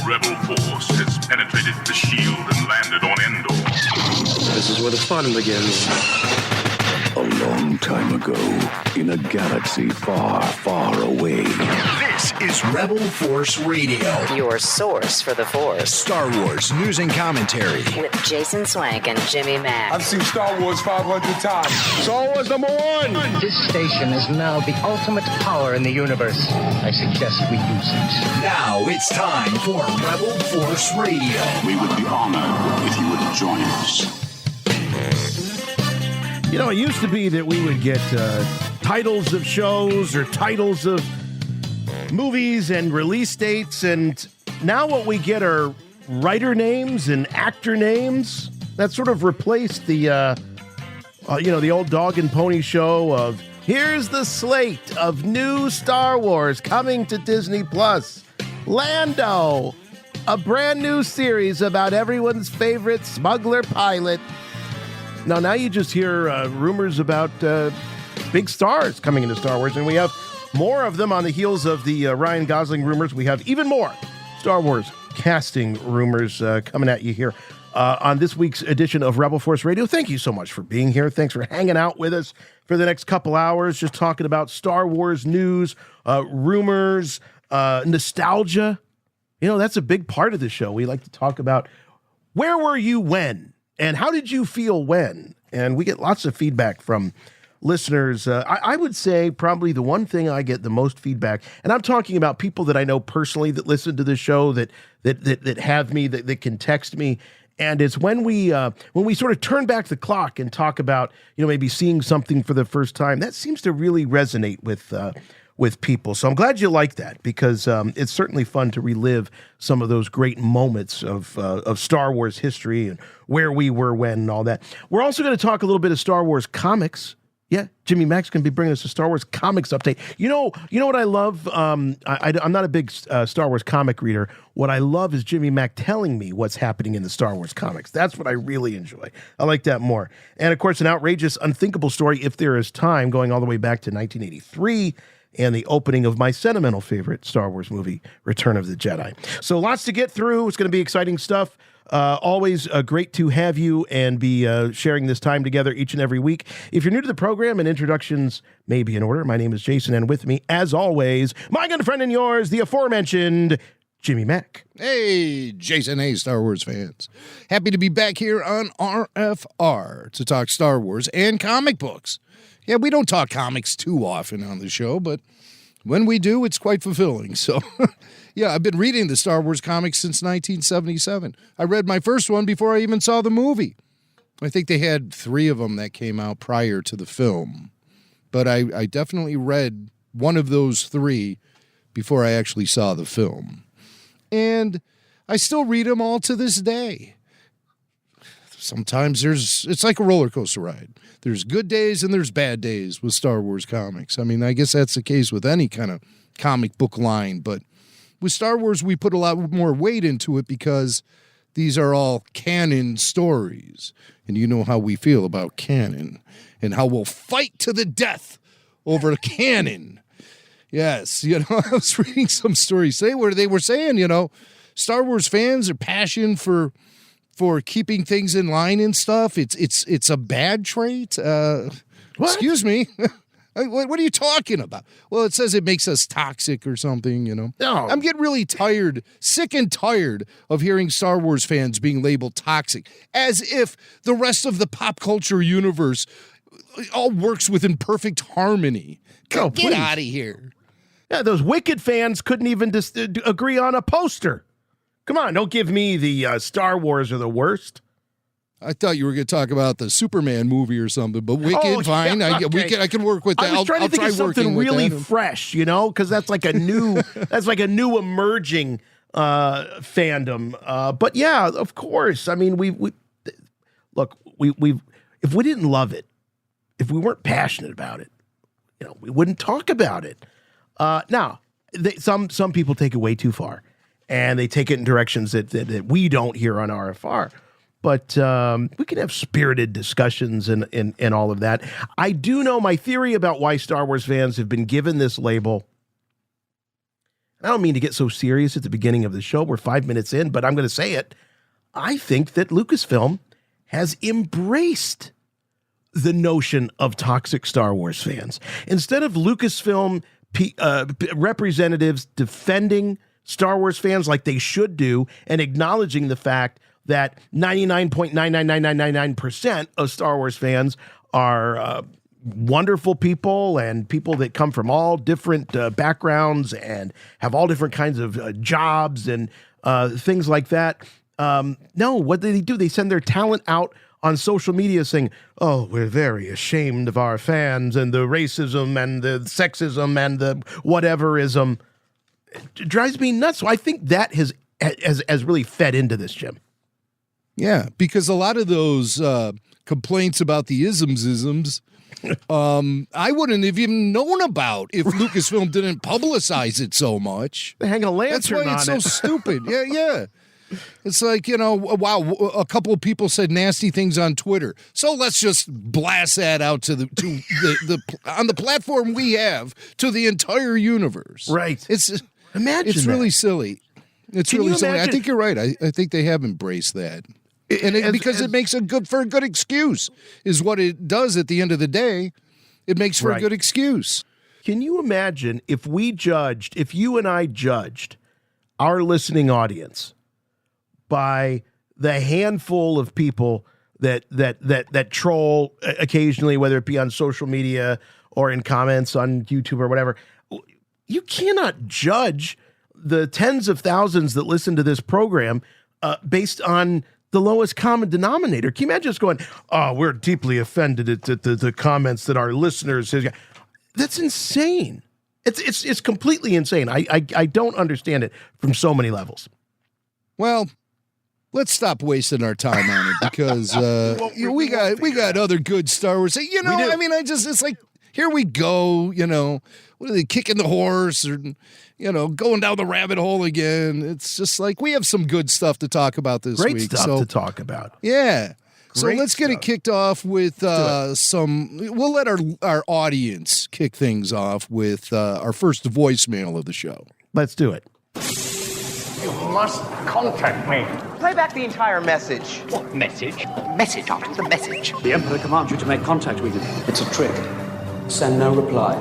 rebel force has penetrated the shield and landed on Endor. This is where the fun begins. A long time ago, in a galaxy far, far away. This is Rebel Force Radio. Your source for the Force. Star Wars news and commentary. With Jason Swank and Jimmy Mack. I've seen Star Wars 500 times. Star Wars #1! This station is now the ultimate power in the universe. I suggest we use it. Now it's time for Rebel Force Radio. We would be honored if you would join us. You know, it used to be that we would get titles of shows or titles of movies and release dates, and now what we get are writer names and actor names. That sort of replaced the, the old dog and pony show of here's the slate of new Star Wars coming to Disney Plus. Lando, a brand new series about everyone's favorite smuggler pilot. Now you just hear rumors about big stars coming into Star Wars, and we have more of them on the heels of the Ryan Gosling rumors. We have even more Star Wars casting rumors coming at you here on this week's edition of Rebel Force Radio. Thank you so much for being here. Thanks for hanging out with us for the next couple hours, just talking about Star Wars news, rumors, nostalgia. You know, that's a big part of the show. We like to talk about where were you when? And how did you feel when? And we get lots of feedback from listeners. I would say probably the one thing I get the most feedback, and I'm talking about people that I know personally that listen to the show, that have me, that can text me. And it's when we sort of turn back the clock and talk about, maybe seeing something for the first time. That seems to really resonate with people. So I'm glad you like that, because it's certainly fun to relive some of those great moments of Star Wars history and where we were when and all that. We're also going to talk a little bit of Star Wars comics. Yeah, Jimmy Mack's going to be bringing us a Star Wars comics update. You know what I love? I'm not a big Star Wars comic reader. What I love is Jimmy Mack telling me what's happening in the Star Wars comics. That's what I really enjoy. I like that more. And, of course, an outrageous, unthinkable story, if there is time, going all the way back to 1983, and the opening of my sentimental favorite Star Wars movie, Return of the Jedi. So lots to get through. It's going to be exciting stuff. Always great to have you and be sharing this time together each and every week. If you're new to the program, and introductions may be in order, my name is Jason, and with me, as always, my good friend and yours, the aforementioned Jimmy Mack. Hey, Jason. Hey, Star Wars fans. Happy to be back here on RFR to talk Star Wars and comic books. Yeah, we don't talk comics too often on the show, but when we do, it's quite fulfilling. So, yeah, I've been reading the Star Wars comics since 1977. I read my first one before I even saw the movie. I think they had 3 of them that came out prior to the film. But I definitely read one of those 3 before I actually saw the film. And I still read them all to this day. Sometimes it's like a roller coaster ride. There's good days and there's bad days with Star Wars comics. I mean, I guess that's the case with any kind of comic book line, but with Star Wars, we put a lot more weight into it because these are all canon stories. And you know how we feel about canon and how we'll fight to the death over canon. Yes, I was reading some stories today where they were saying, Star Wars fans are passionate for keeping things in line and stuff. It's a bad trait. Excuse me. What are you talking about? Well, it says it makes us toxic or something, No. I'm getting really sick and tired of hearing Star Wars fans being labeled toxic, as if the rest of the pop culture universe all works within perfect harmony. Get out of here. Yeah, those wicked fans couldn't even agree on a poster. Come on, don't give me the Star Wars are the worst. I thought you were going to talk about the Superman movie or something, but Wicked, fine. Yeah, okay. I can work with that. I was trying to think of something really fresh, because that's like a new, emerging fandom. But yeah, of course. I mean, we if we didn't love it, if we weren't passionate about it, we wouldn't talk about it. Now, some people take it way too far, and they take it in directions that we don't hear on RFR. But we can have spirited discussions and all of that. I do know my theory about why Star Wars fans have been given this label I don't mean to get so serious at the beginning of the show. We're 5 minutes in, but I'm going to say it. I think that Lucasfilm has embraced the notion of toxic Star Wars fans. Instead of Lucasfilm representatives defending Star Wars fans like they should do and acknowledging the fact that 99.99999% of Star Wars fans are wonderful people and people that come from all different backgrounds and have all different kinds of jobs and things like that. No, what do? They send their talent out on social media saying, oh, we're very ashamed of our fans and the racism and the sexism and the whateverism. It drives me nuts. So I think that has really fed into this, Jim. Yeah, because a lot of those complaints about the isms, I wouldn't have even known about if Lucasfilm didn't publicize it so much. They hang a lantern on it. That's why it's so stupid. Yeah. It's like, wow, a couple of people said nasty things on Twitter. So let's just blast that out to the on the platform we have to the entire universe. Right. It's really silly. It's really silly. I think you're right. I think they have embraced that. Because it makes for a good excuse is what it does at the end of the day. It makes for a good excuse. Can you imagine if you and I judged our listening audience by the handful of people that troll occasionally, whether it be on social media or in comments on YouTube or whatever? You cannot judge the tens of thousands that listen to this program based on the lowest common denominator. Can you imagine just going, oh, we're deeply offended at the comments that our listeners have? That's insane. It's completely insane. I don't understand it from so many levels. Well, let's stop wasting our time on it because we got other good Star Wars. I mean, it's like, here we go, what are they, kicking the horse or, going down the rabbit hole again. It's just like we have some good stuff to talk about this week. Great stuff to talk about. Yeah. So let's get it kicked off with we'll let our audience kick things off with our first voicemail of the show. Let's do it. You must contact me. Play back the entire message. What message? Message, Arthur, the message. The Emperor commands you to make contact with him. It's a trick. Send no reply.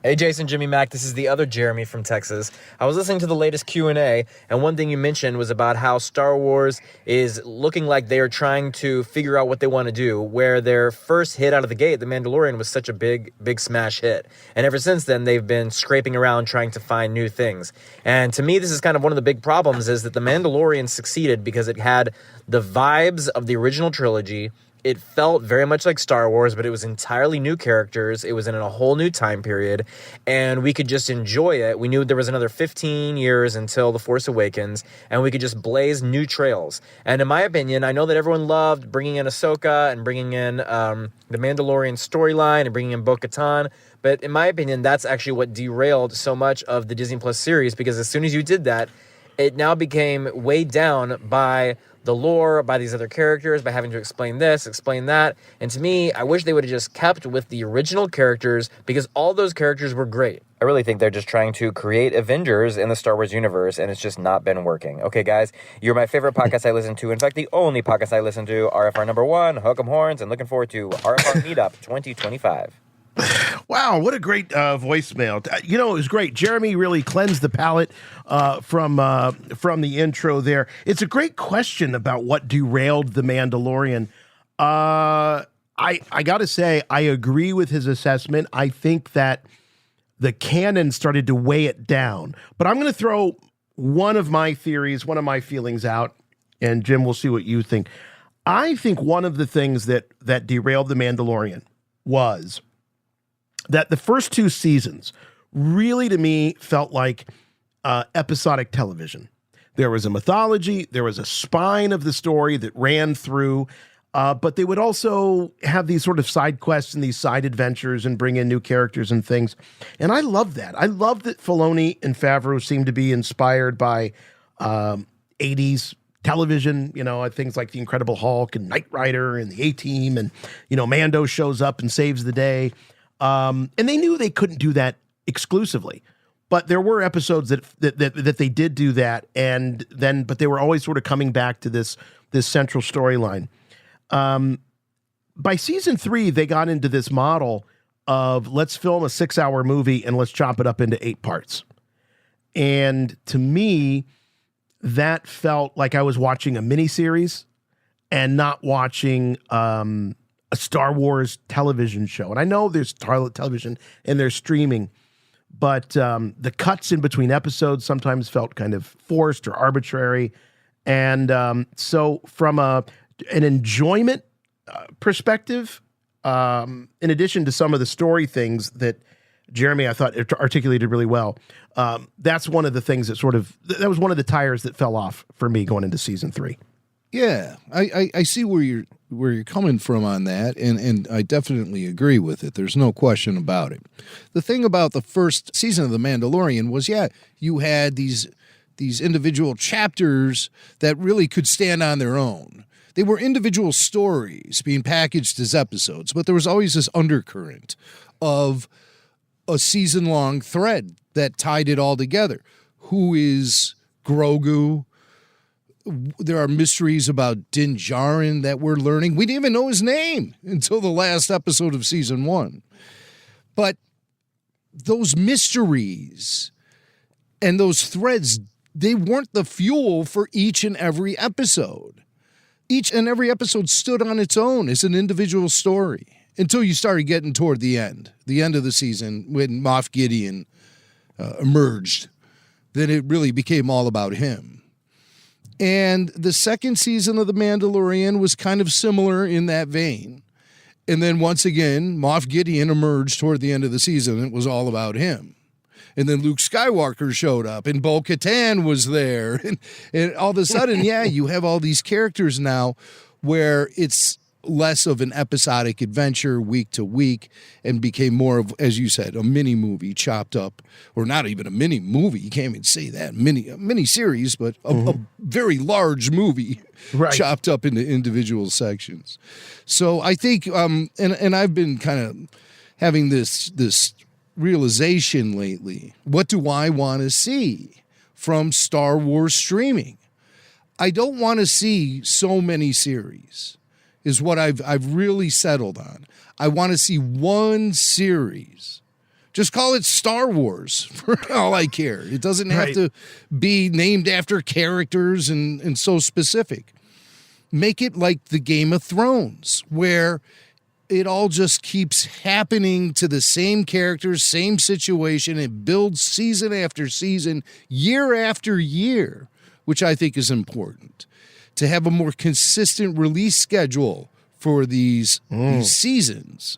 Hey Jason, Jimmy Mac, this is the other Jeremy from Texas. I was listening to the latest Q&A, and one thing you mentioned was about how Star Wars is looking like they are trying to figure out what they want to do, where their first hit out of the gate, The Mandalorian, was such a big smash hit. And ever since then, they've been scraping around trying to find new things. And to me, this is kind of one of the big problems, is that The Mandalorian succeeded because it had the vibes of the original trilogy. It felt very much like Star Wars, but it was entirely new characters. It was in a whole new time period, and we could just enjoy it. We knew there was another 15 years until The Force Awakens, and we could just blaze new trails. And in my opinion, I know that everyone loved bringing in Ahsoka and bringing in the Mandalorian storyline and bringing in Bo-Katan, but in my opinion, that's actually what derailed so much of the Disney Plus series, because as soon as you did that, it now became weighed down by the lore, by these other characters, by having to explain this, explain that. And to me, I wish they would have just kept with the original characters, because all those characters were great. I really think they're just trying to create Avengers in the Star Wars universe, and it's just not been working. Okay, guys, you're my favorite podcast I listen to. In fact, the only podcast I listen to, RFR number 1, Hook 'em Horns, and looking forward to RFR Meetup 2025. Wow, what a great voicemail. It was great. Jeremy really cleansed the palate from the intro there. It's a great question about what derailed The Mandalorian. I got to say, I agree with his assessment. I think that the canon started to weigh it down. But I'm going to throw one of my theories, one of my feelings out, and Jim, we'll see what you think. I think one of the things that derailed The Mandalorian was that the first 2 seasons really, to me, felt like episodic television. There was a mythology, there was a spine of the story that ran through, but they would also have these sort of side quests and these side adventures and bring in new characters and things. And I love that. I love that Filoni and Favreau seem to be inspired by 80s television, things like The Incredible Hulk and Knight Rider and the A-Team, and, Mando shows up and saves the day. And they knew they couldn't do that exclusively. But there were episodes that they did do that, but they were always sort of coming back to this central storyline. By season 3, they got into this model of let's film a 6-hour movie and let's chop it up into 8 parts. And to me, that felt like I was watching a miniseries and not watching a Star Wars television show. And I know there's television and there's streaming, but the cuts in between episodes sometimes felt kind of forced or arbitrary. And so from an enjoyment perspective, in addition to some of the story things that Jeremy, I thought, articulated really well, that's one of the things that that was one of the tires that fell off for me going into season 3. Yeah, I see where you're coming from on that, and I definitely agree with it. There's no question about it. The thing about the first season of The Mandalorian was, you had these individual chapters that really could stand on their own. They were individual stories being packaged as episodes, but there was always this undercurrent of a season-long thread that tied it all together. Who is Grogu? There are mysteries about Din Djarin that we're learning. We didn't even know his name until the last episode of season 1. But those mysteries and those threads, they weren't the fuel for each and every episode. Each and every episode stood on its own as an individual story until you started getting toward the end of the season when Moff Gideon emerged. Then it really became all about him. And the second season of The Mandalorian was kind of similar in that vein. And then once again, Moff Gideon emerged toward the end of the season. It was all about him. And then Luke Skywalker showed up, and Bo-Katan was there. And all of a sudden, you have all these characters now where it's less of an episodic adventure week to week and became more of, as you said, a mini movie chopped up, or not even a mini movie. You can't even say that. A mini series, but a very large movie chopped up into individual sections. So I think, and I've been kind of having this realization lately. What do I want to see from Star Wars streaming? I don't want to see so many series, is what I've really settled on. I want to see one series. Just call it Star Wars for all I care. It doesn't have to be named after characters and so specific. Make it like the Game of Thrones, where it all just keeps happening to the same characters, same situation. It builds season after season, year after year, which I think is important. To have a more consistent release schedule for these seasons.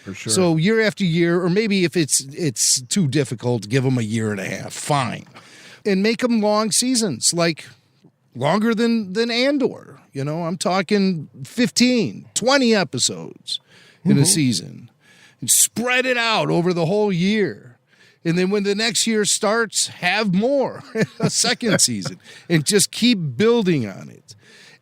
For sure. So year after year, or maybe if it's too difficult, give them a year and a half, fine. And make them long seasons, like longer than Andor. I'm talking 15, 20 episodes in a season, and spread it out over the whole year. And then when the next year starts, have more, a second season, and just keep building on it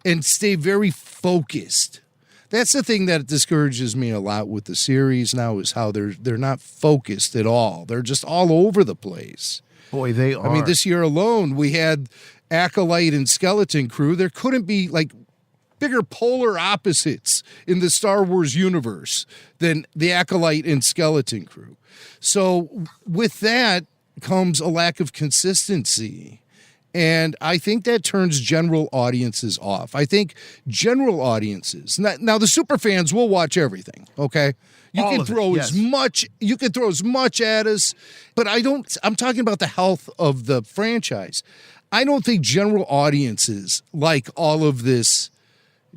and stay very focused. That's the thing that discourages me a lot with the series now, is how they're not focused at all. They're just all over the place. Boy, they are. I mean, this year alone, we had Acolyte and Skeleton Crew. There couldn't be bigger polar opposites in the Star Wars universe than the Acolyte and Skeleton Crew. So with that comes a lack of consistency. And I think that turns general audiences off. I think general audiences, now the super fans will watch everything, okay? You can throw as much at us, but I'm talking about the health of the franchise. I don't think general audiences like all of this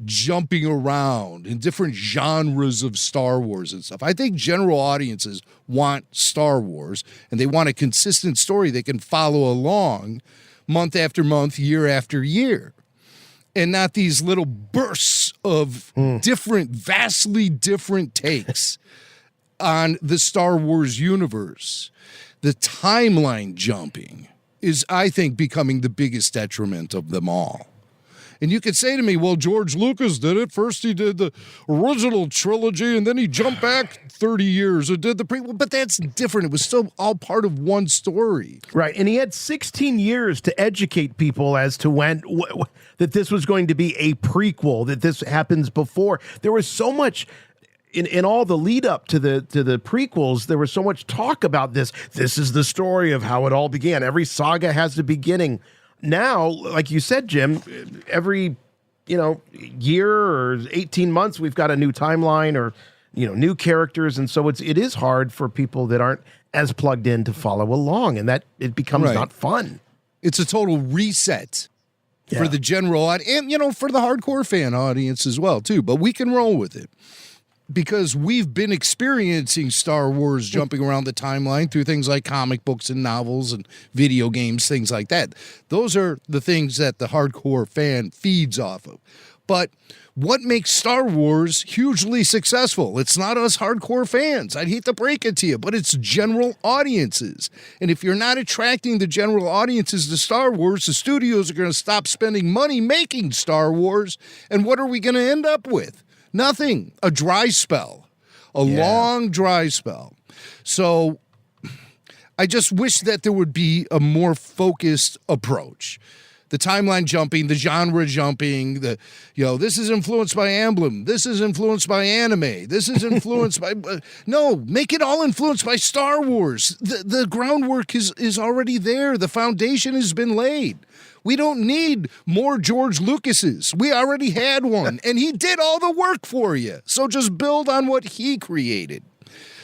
jumping around in different genres of Star Wars and stuff. I think general audiences want Star Wars, and they want a consistent story they can follow along month after month, year after year, and not these little bursts of vastly different takes on the Star Wars universe. The timeline jumping is, I think, becoming the biggest detriment of them all. And you could say to me, well, George Lucas did it. First he did the original trilogy, and then he jumped back 30 years and did the prequel. But that's different. It was still all part of one story. Right. And he had 16 years to educate people as to when that this was going to be a prequel, that this happens before. There was so much in all the lead up to the prequels, there was so much talk about this. This is the story of how it all began. Every saga has a beginning. Now, like you said, Jim, every year or 18 months, we've got a new timeline or new characters, and so it is hard for people that aren't as plugged in to follow along, and that it becomes not fun. It's a total reset for the general audience, and for the hardcore fan audience as well too. But we can roll with it, because we've been experiencing Star Wars jumping around the timeline through things like comic books and novels and video games, things like that. Those are the things that the hardcore fan feeds off of. But what makes Star Wars hugely successful? It's not us hardcore fans. I'd hate to break it to you, but it's general audiences. And if you're not attracting the general audiences to Star Wars, the studios are going to stop spending money making Star Wars. And what are we going to end up with? Nothing. A dry spell. A long dry spell. So I just wish that there would be a more focused approach. The timeline jumping, the genre jumping, this is influenced by Emblem. This is influenced by anime. This is influenced by... No, make it all influenced by Star Wars. The groundwork is already there. The foundation has been laid. We don't need more George Lucases. We already had one, and he did all the work for you. So just build on what he created.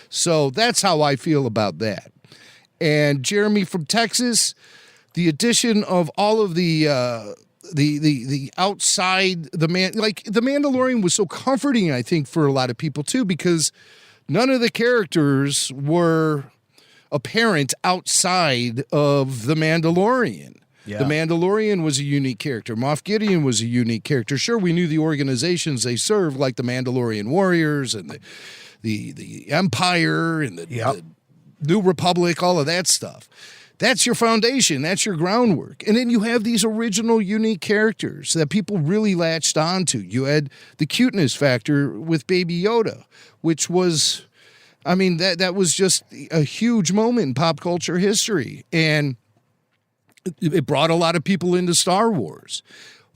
So that's how I feel about that. And Jeremy from Texas, the addition of all of the outside, the Mandalorian was so comforting, I think, for a lot of people too, because none of the characters were apparent outside of the Mandalorian. Yeah. The Mandalorian was a unique character. Moff Gideon was a unique character. Sure, we knew the organizations they served, like the Mandalorian Warriors and the Empire and the New Republic, all of that stuff. That's your foundation. That's your groundwork. And then you have these original, unique characters that people really latched onto. You had the cuteness factor with Baby Yoda, which was, that was just a huge moment in pop culture history. And it brought a lot of people into Star Wars.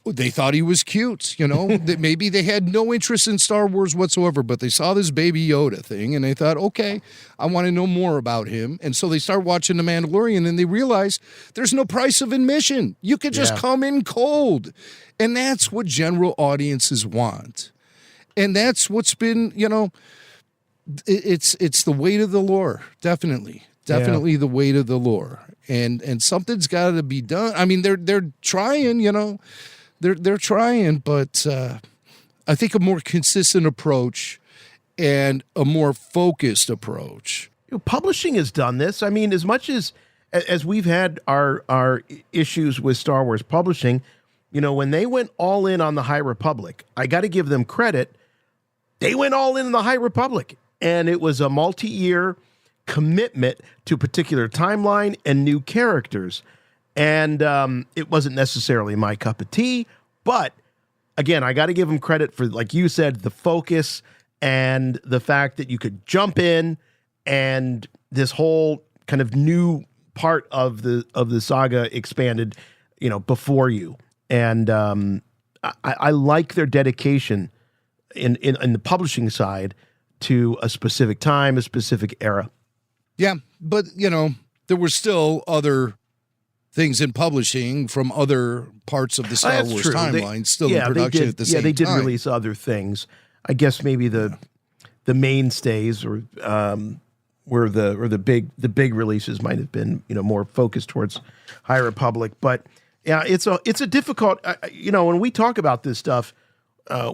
They thought he was cute, that maybe they had no interest in Star Wars whatsoever, but they saw this Baby Yoda thing and they thought, okay, I want to know more about him. And so they start watching The Mandalorian and they realize there's no price of admission. You could just come in cold. And that's what general audiences want. And that's what's been, it's the weight of the lore. Definitely the weight of the lore. And something's got to be done. They're trying, they're trying, but I think a more consistent approach and a more focused approach. Publishing has done this. As much as we've had our issues with Star Wars publishing, when they went all in on the High Republic, I got to give them credit. They went all in on the High Republic, and it was a multi-year commitment to a particular timeline and new characters. And it wasn't necessarily my cup of tea, but again, I got to give them credit for, like you said, the focus and the fact that you could jump in and this whole kind of new part of the saga expanded, before you. And I like their dedication in the publishing side to a specific time, a specific era. Yeah, but, there were still other things in publishing from other parts of the Star Wars timeline still in production at the same time. Yeah, they did release other things. I guess maybe the mainstays or the big releases might have been more focused towards High Republic. But yeah, it's a difficult when we talk about this stuff,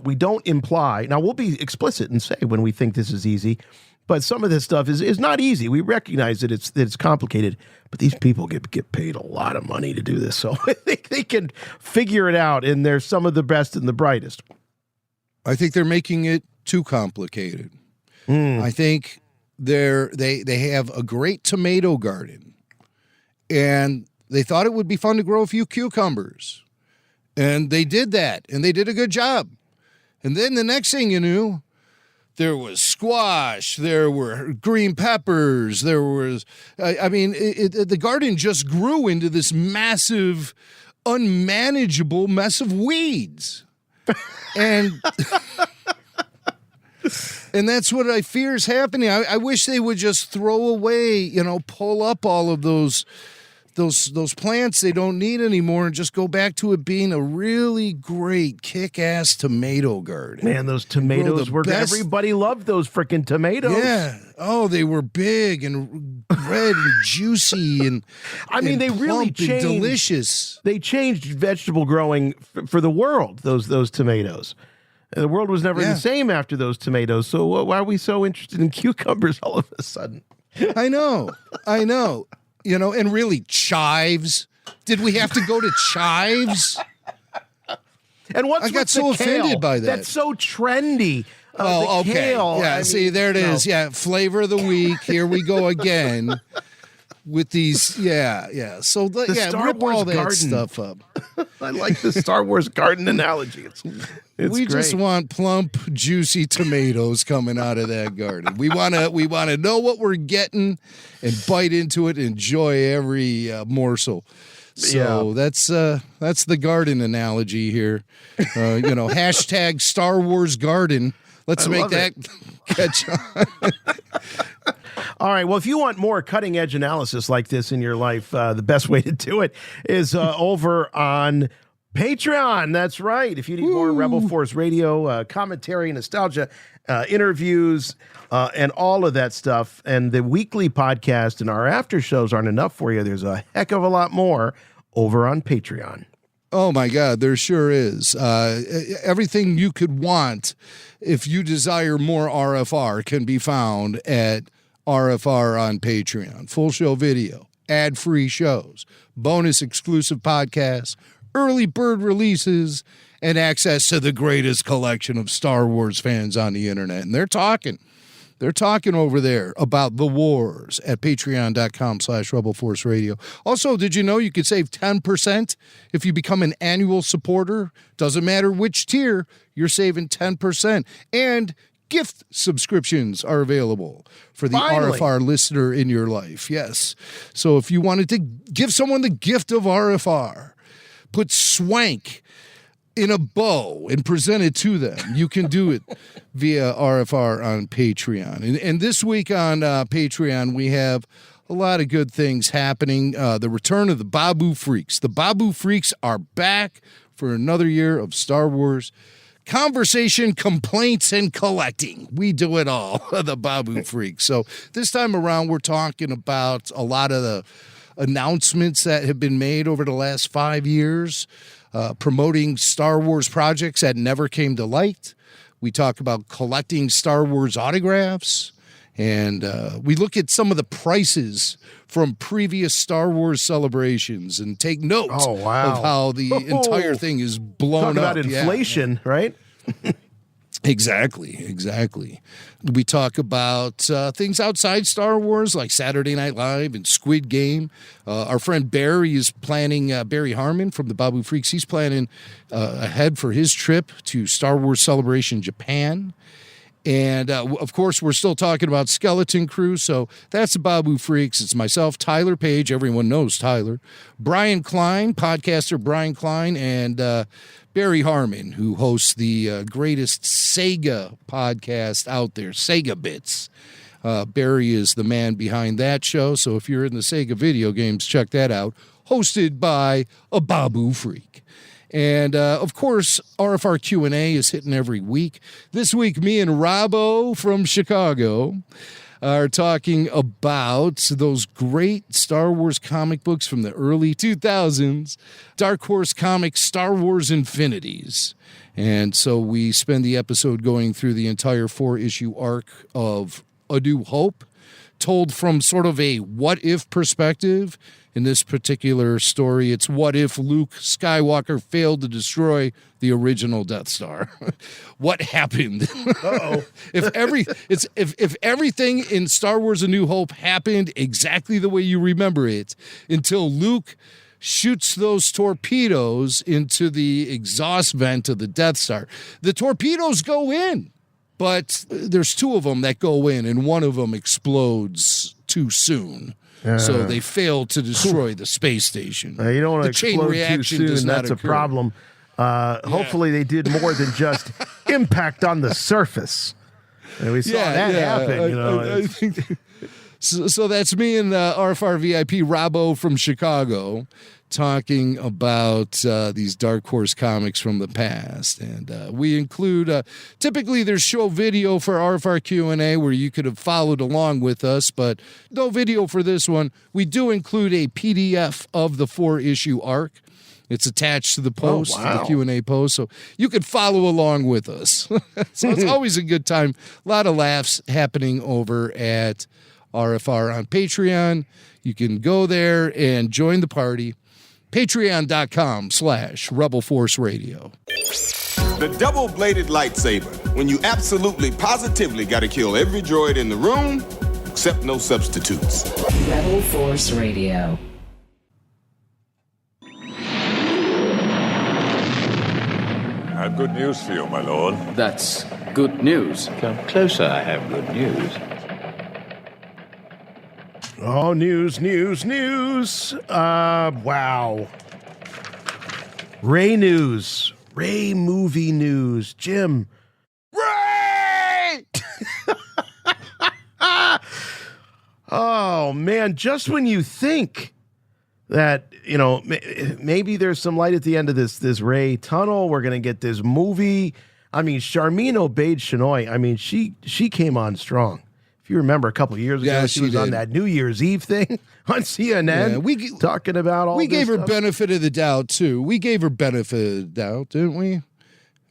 we don't imply. Now we'll be explicit and say when we think this is easy. But some of this stuff is not easy. We recognize that it's complicated, but these people get paid a lot of money to do this, so I think they can figure it out. And they're some of the best and the brightest. I think they're making it too complicated. I think they have a great tomato garden, and they thought it would be fun to grow a few cucumbers. And they did that, and they did a good job. And then the next thing you knew, there was squash, there were green peppers, there was, the garden just grew into this massive, unmanageable mess of weeds. And that's what I fear is happening. I wish they would just throw away, pull up all of those plants they don't need anymore and just go back to it being a really great kick-ass tomato garden. Man, those tomatoes were best. Everybody loved those freaking tomatoes. Yeah. Oh, they were big and red and juicy and they really changed. And delicious. They changed vegetable growing for the world. Those tomatoes. The world was never the same after those tomatoes. So why are we so interested in cucumbers all of a sudden? I know. And really, chives. Did we have to go to chives? And I got so offended by that. That's so trendy. Oh, okay. Kale. Yeah, there it is. Yeah, flavor of the week. Here we go again with these. Yeah. So rip all that stuff up. I like the Star Wars garden analogy. We great. just want plump, juicy tomatoes coming out of that garden. We want to know what we're getting and bite into it, and enjoy every morsel. So that's the garden analogy here. Hashtag Star Wars garden. Let's make that catch on. All right. Well, if you want more cutting edge analysis like this in your life, the best way to do it is over on Patreon. That's right. If you need more Rebel Force Radio commentary, nostalgia, interviews, and all of that stuff, and the weekly podcast and our after shows aren't enough for you, there's a heck of a lot more over on Patreon. Oh, my God, there sure is. Everything you could want if you desire more RFR can be found at RFR on Patreon. Full show video, ad-free shows, bonus exclusive podcasts, early bird releases, and access to the greatest collection of Star Wars fans on the internet. And they're talking over there about the wars at patreon.com/Rebel Force Radio. Also, did you know you could save 10% if you become an annual supporter? Doesn't matter which tier, you're saving 10%. And gift subscriptions are available for the RFR listener in your life. Yes. So if you wanted to give someone the gift of RFR, put swank in a bow and present it to them, you can do it via RFR on Patreon. And this week on Patreon, we have a lot of good things happening. The return of the Babu Freaks. The Babu Freaks are back for another year of Star Wars conversation, complaints, and collecting. We do it all, the Babu Freaks. So this time around, we're talking about a lot of the announcements that have been made over the last 5 years, promoting Star Wars projects that never came to light. We talk about collecting Star Wars autographs, and we look at some of the prices from previous Star Wars celebrations and take note of how the entire thing is blown up. Talk about inflation, right? Exactly. We talk about things outside Star Wars, like Saturday Night Live and Squid Game. Our friend Barry is planning, Barry Harmon from the Babu Freaks, he's planning ahead for his trip to Star Wars Celebration Japan. And, of course, we're still talking about Skeleton Crew, so that's the Babu Freaks. It's myself, Tyler Page. Everyone knows Tyler. Brian Klein, podcaster Brian Klein, and Barry Harmon, who hosts the greatest Sega podcast out there, Sega Bits. Barry is the man behind that show, so if you're in the Sega video games, check that out. Hosted by a Babu Freak. And, of course, RFR Q&A is hitting every week. This week, me and Robbo from Chicago are talking about those great Star Wars comic books from the early 2000s, Dark Horse Comics Star Wars Infinities. And so we spend the episode going through the entire 4-issue arc of A New Hope, told from sort of a what-if perspective. In this particular story, it's what if Luke Skywalker failed to destroy the original Death Star? What happened? Uh-oh. if everything in Star Wars A New Hope happened exactly the way you remember it until Luke shoots those torpedoes into the exhaust vent of the Death Star. The torpedoes go in, but there's two of them that go in, and one of them explodes too soon. So they fail to destroy the space station. You don't want to chain explode reaction too does soon. not That's a occur. problem. Hopefully they did more than just impact on the surface. And we saw that happen. I think so that's me and RFR VIP Robbo from Chicago talking about these Dark Horse comics from the past. And we include, typically there's show video for RFR Q&A where you could have followed along with us, but no video for this one. We do include a PDF of the 4-issue arc. It's attached to the post, the Q&A post, so you could follow along with us. So it's always a good time. A lot of laughs happening over at RFR on Patreon. You can go there and join the party. Patreon.com/Rebel Force Radio. The double-bladed lightsaber, when you absolutely, positively got to kill every droid in the room, except no substitutes. Rebel Force Radio. I have good news for you, my lord. That's good news. Come closer, I have good news. Oh, news. Wow. Ray news. Ray movie news. Jim. Ray! Oh, man. Just when you think that, maybe there's some light at the end of this Ray tunnel, we're going to get this movie. I mean, Charmin Obaid-Chinoy, I mean, she came on strong. If you remember a couple of years ago, she was on that New Year's Eve thing on CNN talking about all this. We gave her stuff. benefit of the doubt, too. We gave her benefit of the doubt, didn't we?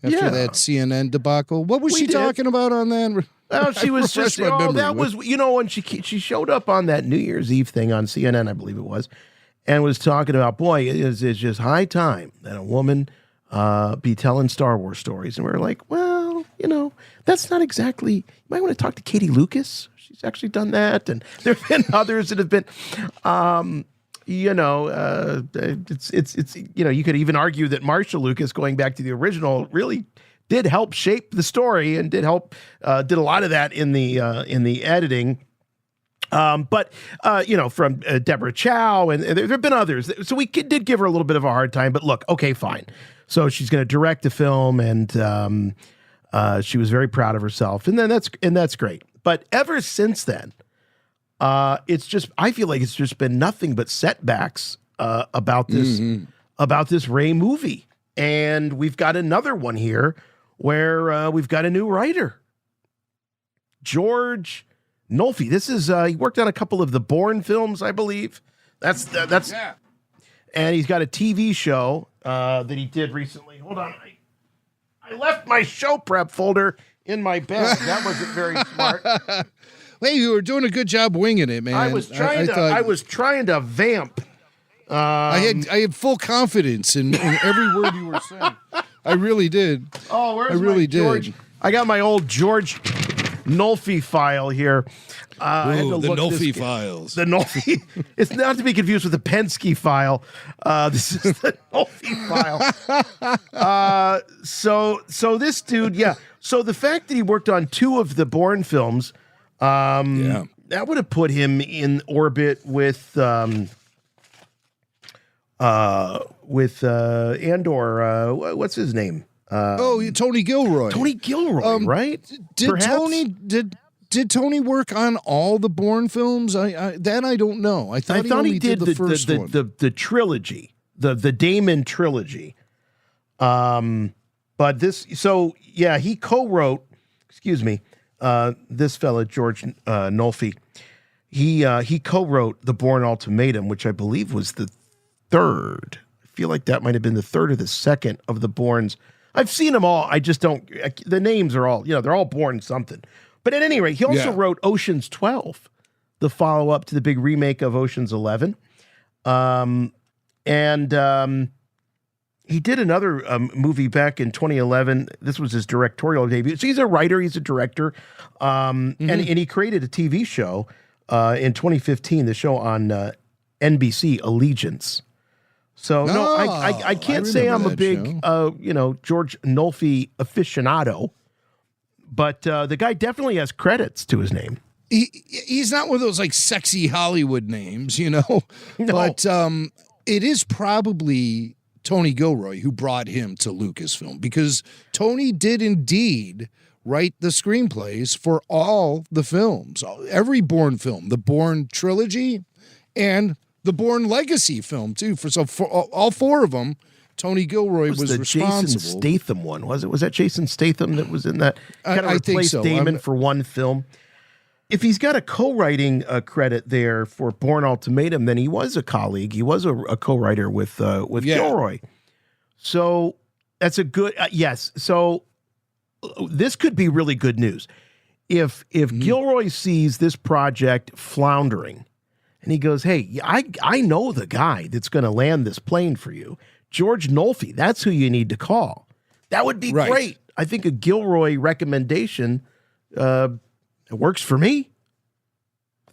After that CNN debacle. What was she talking about on that? Well, she was just, that was, when she showed up on that New Year's Eve thing on CNN, I believe it was, and was talking about, boy, it's just high time that a woman be telling Star Wars stories. And we were like, well, that's not exactly, you might want to talk to Katie Lucas. She's actually done that. And there have been others that have been, it's you could even argue that Marsha Lucas, going back to the original, really did help shape the story and did help, did a lot of that in the editing. But from Deborah Chow, and there have been others. So we did give her a little bit of a hard time, but look, okay, fine. So she's going to direct the film, and she was very proud of herself. And then that's great. But ever since then, I feel like it's just been nothing but setbacks about this Ray movie. And we've got another one here where we've got a new writer, George Nolfi. This is he worked on a couple of the Bourne films, I believe. That's and he's got a TV show that he did recently. Hold on, I left my show prep folder in my bag. That wasn't very smart. Hey, you were doing a good job winging it, man. I was trying to vamp. I had full confidence in every word you were saying. I really did. Oh, where's my George? I got my old George Nolfi file here. I had to the look Nolfi files. The Nolfi. It's not to be confused with the Penske file. This is the Nolfi file. So this dude, yeah. So the fact that he worked on 2 of the Bourne films, that would have put him in orbit with Andor. What's his name? Tony Gilroy. Tony Gilroy, right? Did Tony work on all the Bourne films? I don't know. I thought he did the first one. The trilogy, the Damon trilogy. But this, he co-wrote. Excuse me, this fella George Nolfi. He co-wrote the Bourne Ultimatum, which I believe was the 3rd. I feel like that might have been the 3rd or the 2nd of the Bournes. I've seen them all. I just don't. The names are all, they're all Bourne something. But at any rate, he also wrote Ocean's 12, the follow-up to the big remake of Ocean's 11. He did another movie back in 2011. This was his directorial debut. So he's a writer, he's a director, and he created a TV show in 2015, the show on NBC, Allegiance, So no, I can't say I'm a big George Nolfi aficionado, but the guy definitely has credits to his name. He's not one of those like sexy Hollywood names, No. But it is probably Tony Gilroy who brought him to Lucasfilm, because Tony did indeed write the screenplays for all the films, every Bourne film, the Bourne trilogy and the Bourne Legacy film too. For all four of them, Tony Gilroy was the responsible. Jason Statham one, was it? Was that Jason Statham that was in that? Kind of I think replaced so. Damon for one film. If he's got a co-writing credit there for Bourne Ultimatum, then he was a colleague. He was a co-writer with Gilroy. So that's a good yes. So this could be really good news. If Gilroy sees this project floundering and he goes, hey, I know the guy that's going to land this plane for you, George Nolfi, that's who you need to call. That would be great. I think a Gilroy recommendation it works for me.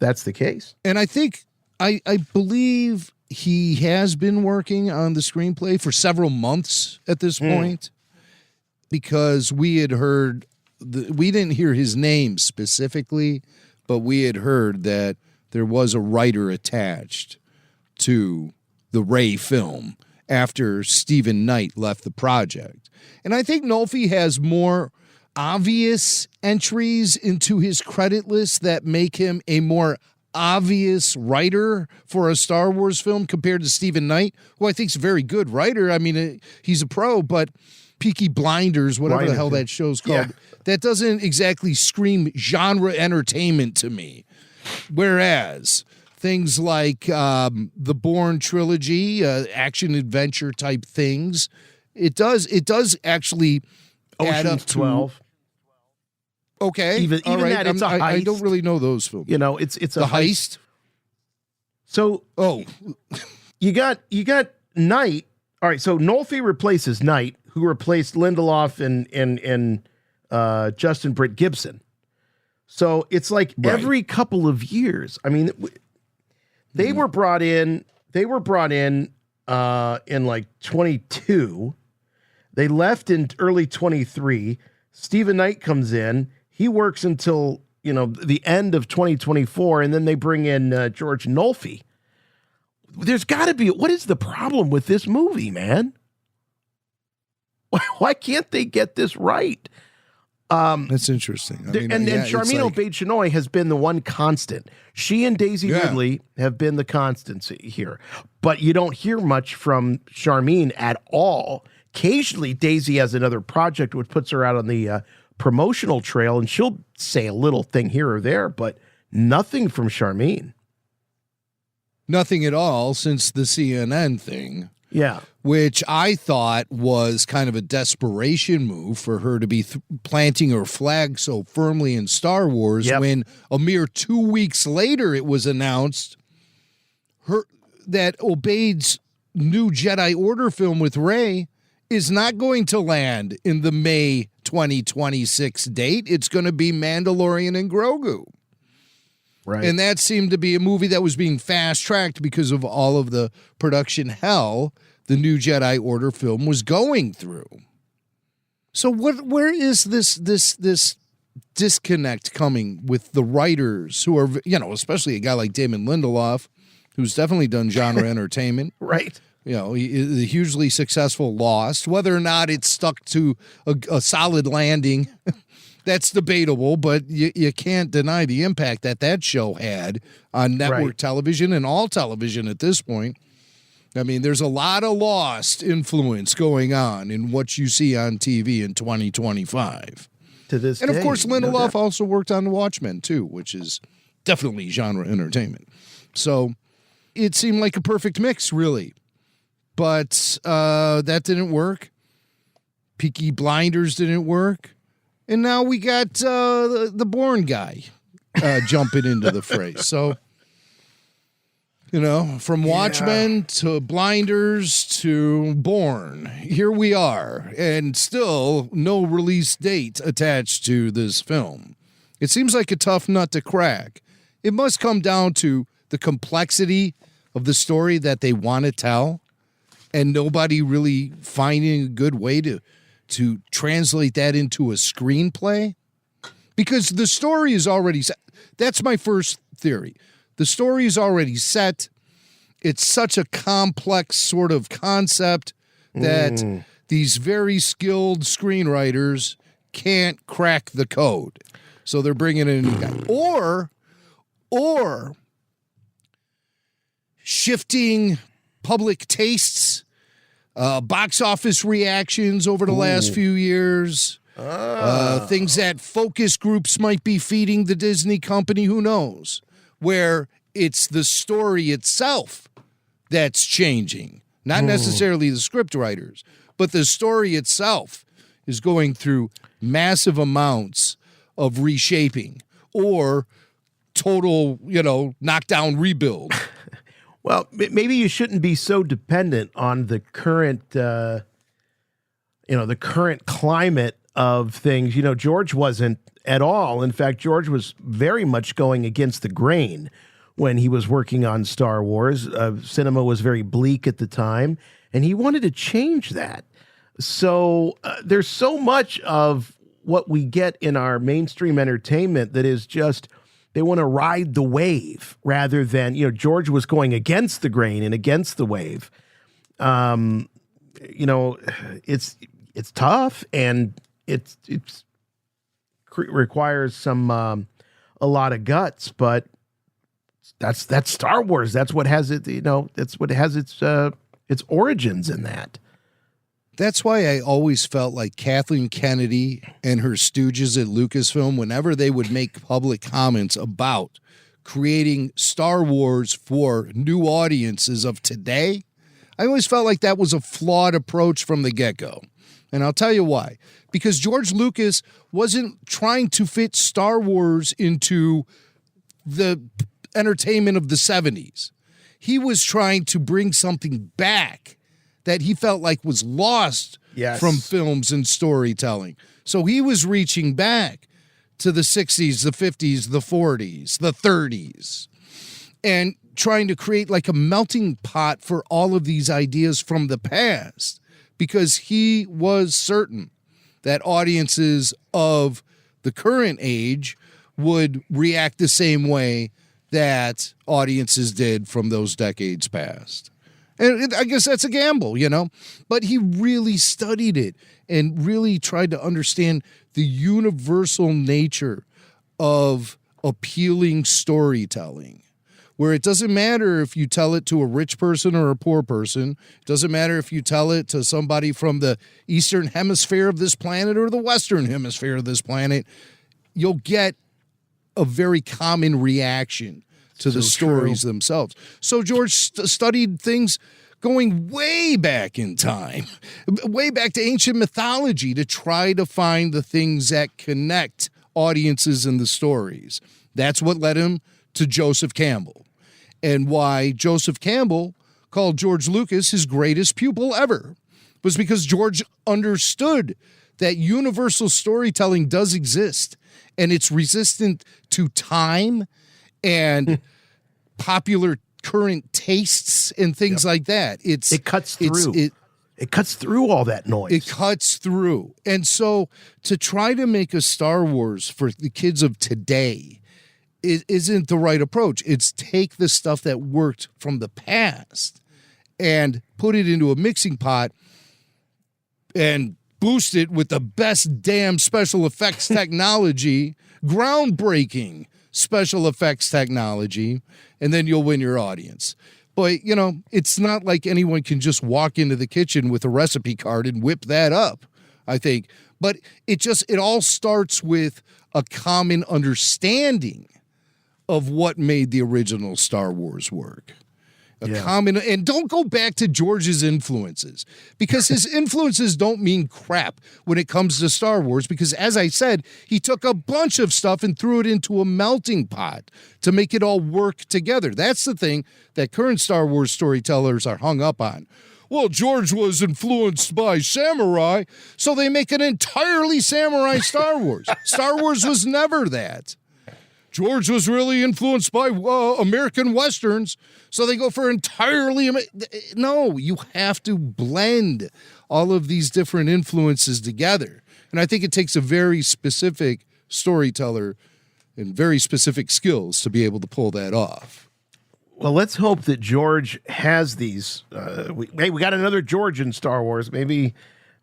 That's the case. And I think, I believe he has been working on the screenplay for several months at this point, because we had heard, we didn't hear his name specifically, but we had heard that there was a writer attached to the Rey film after Stephen Knight left the project. And I think Nolfi has more obvious entries into his credit list that make him a more obvious writer for a Star Wars film compared to Stephen Knight, who I think is a very good writer. I mean, he's a pro, but Peaky Blinders, whatever the hell that show's called, that doesn't exactly scream genre entertainment to me. Whereas things like the Bourne trilogy, action-adventure type things, it does actually add up to 12. Okay, even that, it's a heist. I don't really know those films. It's a heist. So you got Knight. All right, so Nolfi replaces Knight, who replaced Lindelof and Justin Britt Gibson. So it's like every couple of years. I mean, they were brought in. They were brought in like 22. They left in early 23. Stephen Knight comes in. He works until, the end of 2024, and then they bring in George Nolfi. There's got to be, what is the problem with this movie, man? Why can't they get this right? That's interesting. And Charmin Obaid-Chinoy has been the one constant. She and Daisy Ridley have been the constants here. But you don't hear much from Charmin at all. Occasionally, Daisy has another project which puts her out on the promotional trail, and she'll say a little thing here or there, but nothing from Charmin. Nothing at all since the CNN thing. Yeah. Which I thought was kind of a desperation move for her to be planting her flag so firmly in Star Wars when a mere 2 weeks later it was announced that Obaid's new Jedi Order film with Rey is not going to land in the May 2026 date. It's going to be Mandalorian and Grogu. Right. And that seemed to be a movie that was being fast-tracked because of all of the production hell the new Jedi Order film was going through. So where is this disconnect coming with the writers who are, especially a guy like Damon Lindelof, who's definitely done genre entertainment. Right. The hugely successful Lost, whether or not it's stuck to a solid landing, that's debatable, but you can't deny the impact that show had on network television and all television at this point. I mean, there's a lot of Lost influence going on in what you see on TV in 2025. To this and, of day, course, Lindelof also worked on The Watchmen, too, which is definitely genre entertainment. So it seemed like a perfect mix, really. But that didn't work. Peaky Blinders didn't work. And now we got the Bourne guy jumping into the fray. So, from Watchmen to Blinders to Bourne, here we are. And still no release date attached to this film. It seems like a tough nut to crack. It must come down to the complexity of the story that they want to tell. and nobody really finding a good way to translate that into a screenplay? Because the story is already set. That's my first theory. The story is already set. It's such a complex sort of concept that these very skilled screenwriters can't crack the code. So they're bringing in a new guy. Or shifting public tastes, box office reactions over the last few years, things that focus groups might be feeding the Disney company, who knows, where it's the story itself that's changing, not necessarily the script writers, but the story itself is going through massive amounts of reshaping or total, knockdown rebuild. Well, maybe you shouldn't be so dependent on the current, the current climate of things. George wasn't at all. In fact, George was very much going against the grain when he was working on Star Wars. Cinema was very bleak at the time, and he wanted to change that. So there's so much of what we get in our mainstream entertainment that is just, they want to ride the wave rather than, George was going against the grain and against the wave. It's tough, and it requires some a lot of guts, but that's Star Wars. That's what has it. That's what has its origins in that. That's why I always felt like Kathleen Kennedy and her stooges at Lucasfilm, whenever they would make public comments about creating Star Wars for new audiences of today, I always felt like that was a flawed approach from the get-go. And I'll tell you why. Because George Lucas wasn't trying to fit Star Wars into the entertainment of the 70s. He was trying to bring something back that he felt like was lost from films and storytelling. So he was reaching back to the 60s, the 50s, the 40s, the 30s, and trying to create like a melting pot for all of these ideas from the past, because he was certain that audiences of the current age would react the same way that audiences did from those decades past. And I guess that's a gamble, but he really studied it and really tried to understand the universal nature of appealing storytelling, where it doesn't matter if you tell it to a rich person or a poor person. It doesn't matter if you tell it to somebody from the eastern hemisphere of this planet or the western hemisphere of this planet. You'll get a very common reaction to the stories themselves. So George studied things going way back in time, way back to ancient mythology, to try to find the things that connect audiences in the stories. That's what led him to Joseph Campbell, and why Joseph Campbell called George Lucas his greatest pupil ever was because George understood that universal storytelling does exist, and it's resistant to time and popular current tastes and things like that. It cuts through. It cuts through all that noise. It cuts through. And so to try to make a Star Wars for the kids of today isn't the right approach. It's take the stuff that worked from the past and put it into a mixing pot and boost it with the best damn special effects technology, groundbreaking special effects technology, and then you'll win your audience. But, it's not like anyone can just walk into the kitchen with a recipe card and whip that up, I think. But it all starts with a common understanding of what made the original Star Wars work. And don't go back to George's influences, because his influences don't mean crap when it comes to Star Wars, because as I said, he took a bunch of stuff and threw it into a melting pot to make it all work together. That's the thing that current Star Wars storytellers are hung up on. Well, George was influenced by samurai, so they make an entirely samurai Star Wars. Star Wars was never that. George was really influenced by American Westerns, so they go for entirely... No, you have to blend all of these different influences together. And I think it takes a very specific storyteller and very specific skills to be able to pull that off. Well, let's hope that George has these. We got another George in Star Wars. Maybe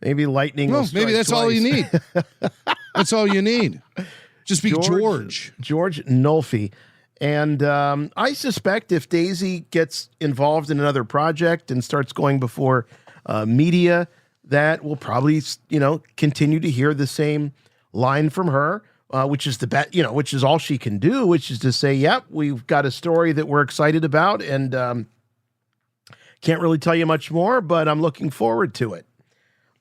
lightning. Well, maybe that's all you need. That's all you need. Just be George Nolfi. And I suspect if Daisy gets involved in another project and starts going before media, that we'll probably, continue to hear the same line from her, which is which is all she can do, which is to say, yep, we've got a story that we're excited about and can't really tell you much more, but I'm looking forward to it.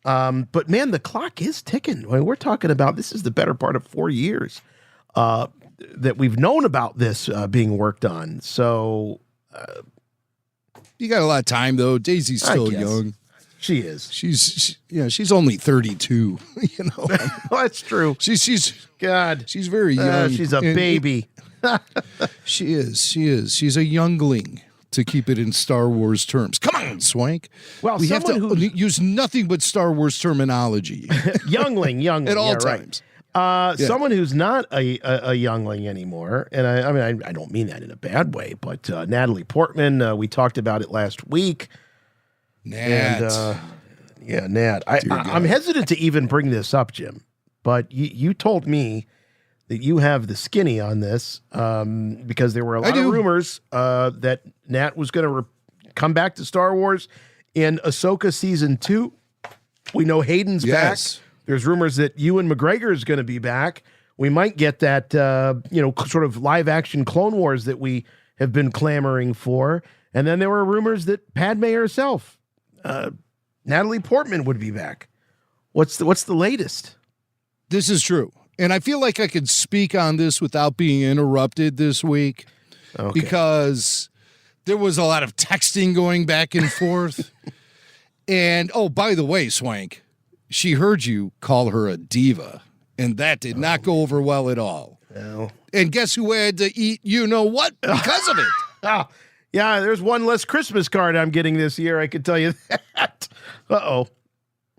But man, the clock is ticking. I mean, we're talking about, this is the better part of 4 years that we've known about this being worked on. So you got a lot of time though. Daisy's still young. She is. She's only 32. That's true. She's very young. She's a baby. She is. She's a youngling, to keep it in Star Wars terms. Come on, Swank. Well, we have to use nothing but Star Wars terminology. youngling at all times. Right. Someone who's not a youngling anymore, and I don't mean that in a bad way, but Natalie Portman. We talked about it last week. Nat. And, Nat. I'm hesitant to even bring this up, Jim, but you told me that you have the skinny on this because there were a lot of rumors that Nat was going to come back to Star Wars in Ahsoka Season 2. We know Hayden's back. There's rumors that Ewan McGregor is going to be back. We might get that, sort of live-action Clone Wars that we have been clamoring for. And then there were rumors that Padme herself, Natalie Portman, would be back. What's the latest? This is true. And I feel like I could speak on this without being interrupted this week because there was a lot of texting going back and forth. And, oh, by the way, Swank, she heard you call her a diva, and that did not go over well at all. No. And guess who had to eat you-know-what because of it? Yeah, there's one less Christmas card I'm getting this year, I can tell you that. Uh-oh.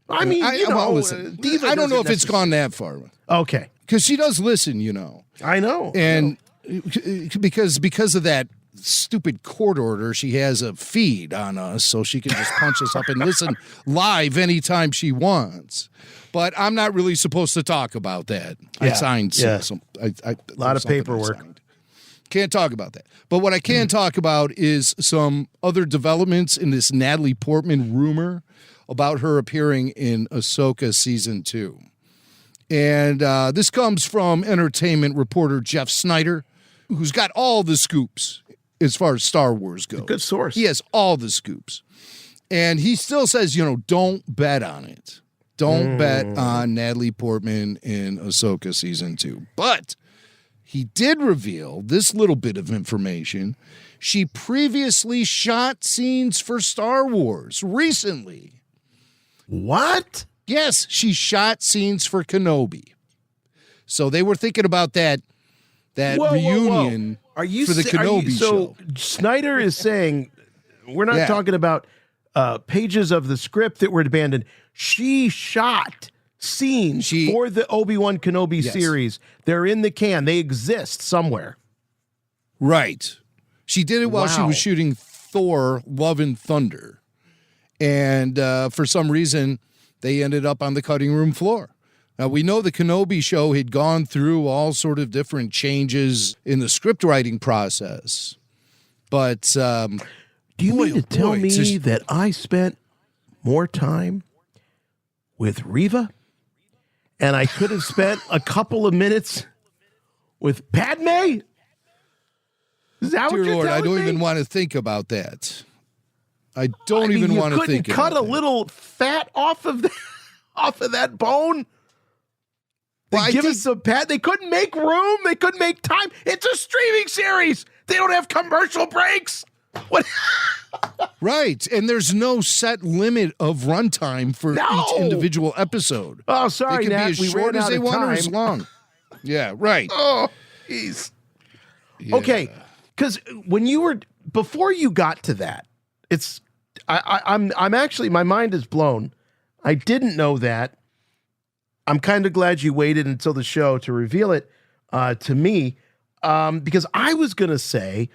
I mean, listen, I don't know if it's gone that far. Okay. Because she does listen, I know. And because of that stupid court order, she has a feed on us, so she can just punch us up and listen live anytime she wants. But I'm not really supposed to talk about that. Yeah. I signed some. A lot of paperwork. Can't talk about that. But what I can talk about is some other developments in this Natalie Portman rumor about her appearing in Ahsoka Season 2. And this comes from entertainment reporter Jeff Snyder, who's got all the scoops as far as Star Wars goes. Good source. He has all the scoops. And he still says, don't bet on it. Don't bet on Natalie Portman in Ahsoka Season 2. But he did reveal this little bit of information. She previously shot scenes for Star Wars recently. What? Yes, she shot scenes for Kenobi. So they were thinking about that reunion Are you for the Kenobi show. So Snyder is saying we're not talking about pages of the script that were abandoned. She shot scenes for the Obi-Wan Kenobi series. They're in the can. They exist somewhere. Right. She did it while she was shooting Thor: Love and Thunder. And for some reason, they ended up on the cutting room floor. Now, we know the Kenobi show had gone through all sort of different changes in the script writing process. But do you mean to tell me that I spent more time with Reva and I could have spent a couple of minutes with Padme? Is that what you're Lord, I telling don't me? even want to think about that. I don't even want to think about cut a little fat off of that bone. They give us some They couldn't make room. They couldn't make time. It's a streaming series. They don't have commercial breaks. What? Right, and there's no set limit of runtime for each individual episode. Oh, sorry, they can Nat. be as short as they want or as long. Yeah, right. Oh, jeez. Okay, because before you got to that, I'm actually, my mind is blown. I didn't know that. I'm kind of glad you waited until the show to reveal it to me, because I was going to say,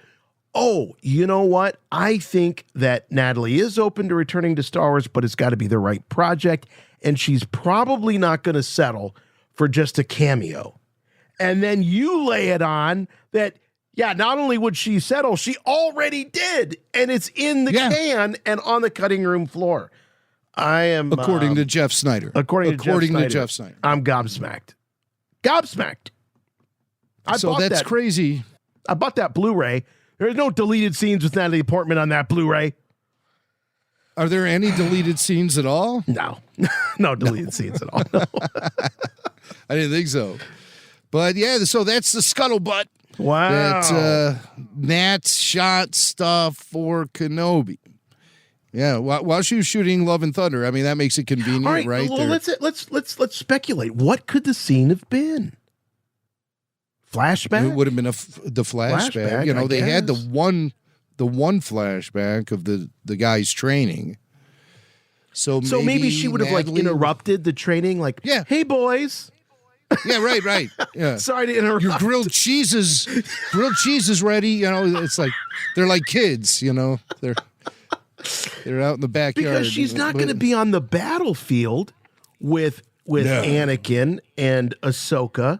oh, you know what? I think that Natalie is open to returning to Star Wars, but it's got to be the right project, and she's probably not going to settle for just a cameo. And then you lay it on that, yeah, not only would she settle, she already did, and it's in the can and on the cutting room floor. I am... According to Jeff Snyder. According to Jeff Snyder. I'm gobsmacked. Gobsmacked. So that's crazy. I bought that Blu-ray. There's no deleted scenes with Natalie Portman on that Blu-ray. Are there any deleted scenes at all? No. No deleted scenes at all. No. I didn't think so. But yeah, so that's the scuttlebutt. Wow. That Nat shot stuff for Kenobi. Yeah, while she was shooting Love and Thunder. I mean, that makes it convenient, all right? Well, let's speculate. What could the scene have been? Flashback? It would have been the flashback. You know, they had the one flashback of the guy's training. So maybe she would have like interrupted the training, like, yeah, hey boys. Yeah, right. Yeah. Sorry to interrupt. Your grilled cheese is ready. You know, it's like they're like kids. You know, they're out in the backyard because she's not going to be on the battlefield with Anakin and Ahsoka.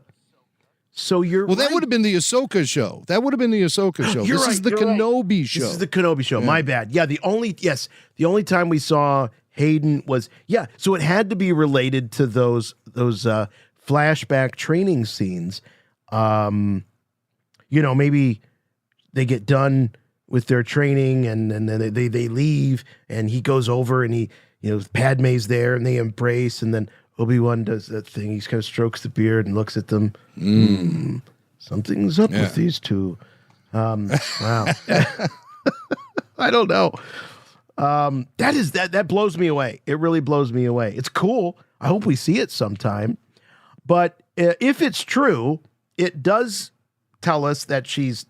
So that would have been the Ahsoka show. This is the Kenobi show. This is the Kenobi show. Yeah. My bad. Yeah, the only time we saw Hayden was so it had to be related to those flashback training scenes. You know, maybe they get done with their training and then they leave and he goes over and he, you know, Padme's there and they embrace, and then Obi-Wan does that thing. He kind of strokes the beard and looks at them. Something's up with these two. Wow. I don't know. That blows me away. It really blows me away. It's cool. I hope we see it sometime. But if it's true, it does tell us that she's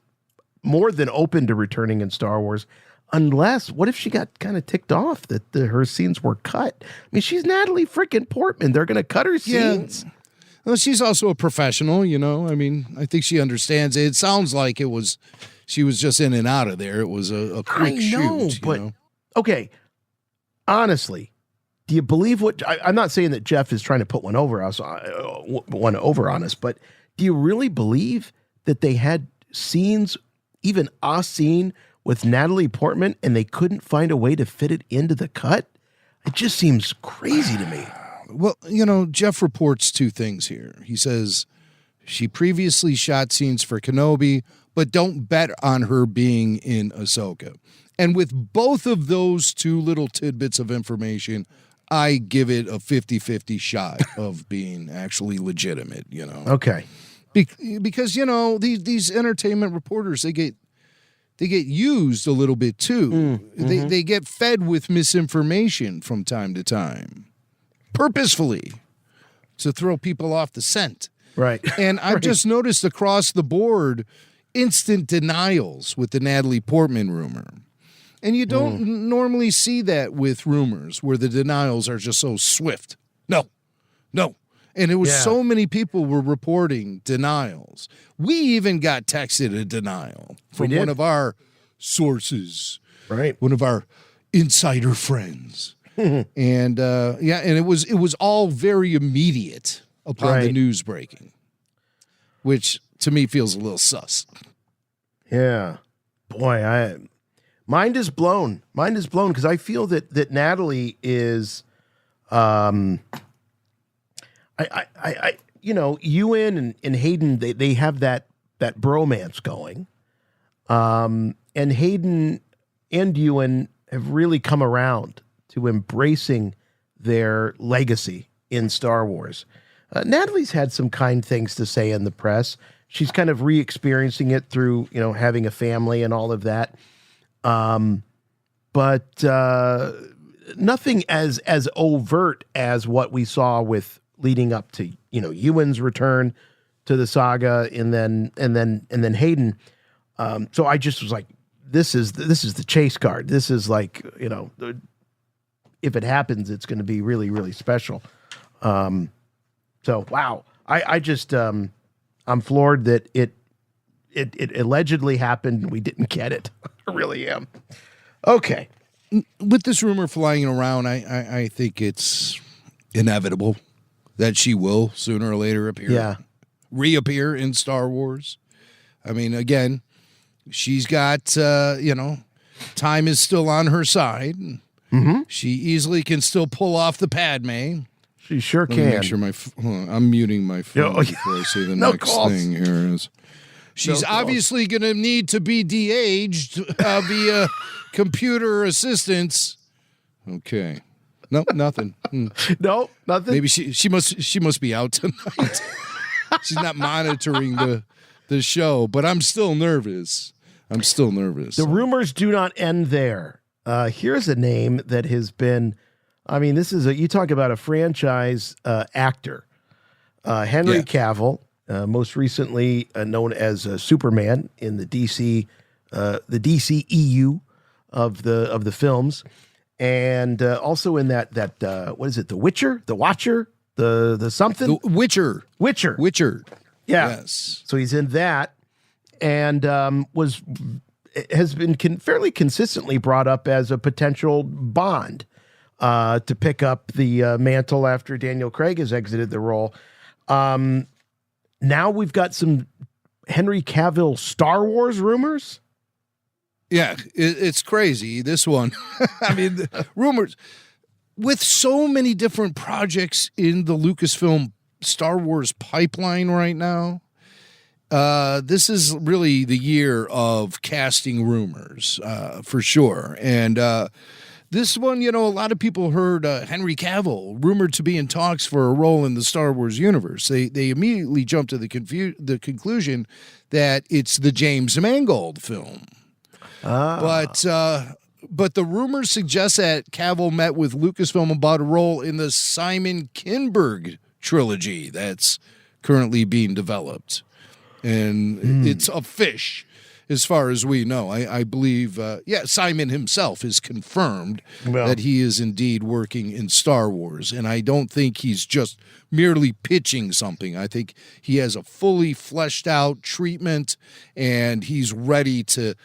more than open to returning in Star Wars. Unless, what if she got kind of ticked off that her scenes were cut? I mean, she's Natalie freaking Portman. They're going to cut her scenes. Yeah. Well, she's also a professional, you know. I mean, I think she understands it. It sounds like she was just in and out of there. It was a quick shoot. But okay, honestly, do you believe what I'm not saying that Jeff is trying to put one over on us, but do you really believe that they had scenes, even a scene with Natalie Portman, and they couldn't find a way to fit it into the cut? It just seems crazy to me. Well, you know, Jeff reports two things here. He says she previously shot scenes for Kenobi, but don't bet on her being in Ahsoka. And with both of those two little tidbits of information, I give it a 50-50 shot of being actually legitimate, you know. Okay. Because, you know, these entertainment reporters, they get used a little bit too. They get fed with misinformation from time to time, purposefully, to throw people off the scent. Right. And I've just noticed across the board instant denials with the Natalie Portman rumor. And you don't normally see that with rumors where the denials are just so swift. No. And it was so many people were reporting denials. We even got texted a denial from one of our sources. Right. One of our insider friends. And it was all very immediate upon the news breaking, which to me feels a little sus. Yeah. Boy, mind is blown. Mind is blown because I feel that Natalie is you know, Ewan and Hayden, they have that bromance going. And Hayden and Ewan have really come around to embracing their legacy in Star Wars. Natalie's had some kind things to say in the press. She's kind of re-experiencing it through, you know, having a family and all of that. But nothing as overt as what we saw with leading up to, you know, Ewan's return to the saga and then Hayden. So I just was like, this is the chase card. This is like, if it happens, it's going to be really, really special. So wow, I just I'm floored that it allegedly happened. We didn't get it. I really am. Okay. With this rumor flying around, I think it's inevitable that she will sooner or later reappear in Star Wars. I mean, again, she's got, time is still on her side. Mm-hmm. She easily can still pull off the Padme. She sure Let can. me make sure I'm muting my phone before I say the next calls. thing here. She's obviously going to need to be de-aged via computer assistance. Okay. No, nothing. No, nothing. Maybe she must be out tonight. She's not monitoring the show, but I'm still nervous. The rumors do not end there. Here's a name that has been, you talk about a franchise actor. Henry Cavill, most recently known as Superman in the DC EU of the films, and also in that what is it? The Witcher, the Watcher, the something. The Witcher. Yeah. Yes. So he's in that, and has been fairly consistently brought up as a potential Bond to pick up the mantle after Daniel Craig has exited the role. Now we've got some Henry Cavill Star Wars rumors. Yeah, it's crazy, this one. Rumors. With so many different projects in the Lucasfilm Star Wars pipeline right now, this is really the year of casting rumors, for sure. And this one, a lot of people heard Henry Cavill rumored to be in talks for a role in the Star Wars universe. They immediately jumped to the conclusion that it's the James Mangold film. But the rumors suggest that Cavill met with Lucasfilm about a role in the Simon Kinberg trilogy that's currently being developed. And it's a fish, as far as we know. I believe, Simon himself has confirmed that he is indeed working in Star Wars. And I don't think he's just merely pitching something. I think he has a fully fleshed out treatment, and he's ready to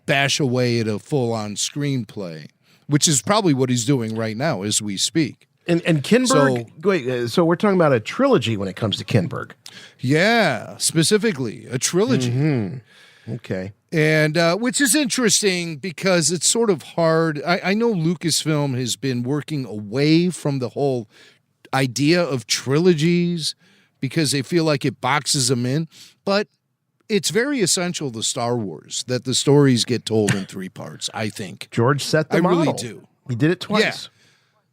bash away at a full-on screenplay, which is probably what he's doing right now as we speak. And Kinberg, so we're talking about a trilogy when it comes to Kinberg. Yeah, specifically a trilogy. Mm-hmm. Okay. And which is interesting because it's sort of hard. I know Lucasfilm has been working away from the whole idea of trilogies because they feel like it boxes them in, but it's very essential to Star Wars that the stories get told in 3 parts, I think. George set the model. I really do. He did it twice. Yeah.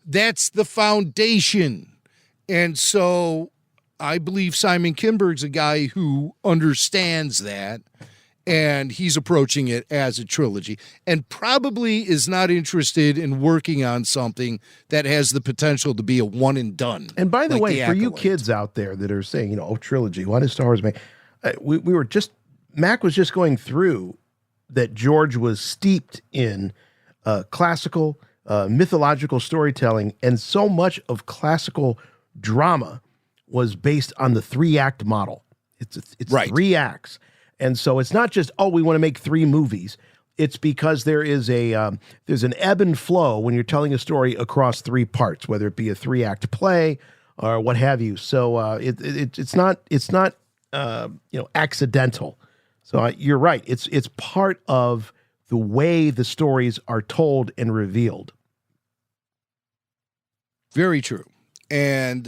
That's the foundation. And so I believe Simon Kinberg's a guy who understands that, and he's approaching it as a trilogy and probably is not interested in working on something that has the potential to be a one and done. And by the way, for you kids out there that are saying, trilogy, why does Star Wars make... Mac was just going through that George was steeped in classical, mythological storytelling, and so much of classical drama was based on the 3-act model. It's right. 3 acts. And so it's not just, we want to make 3 movies. It's because there is there's an ebb and flow when you're telling a story across 3 parts, whether it be a 3-act play or what have you. So it's not accidental. So you're right. It's part of the way the stories are told and revealed. Very true. And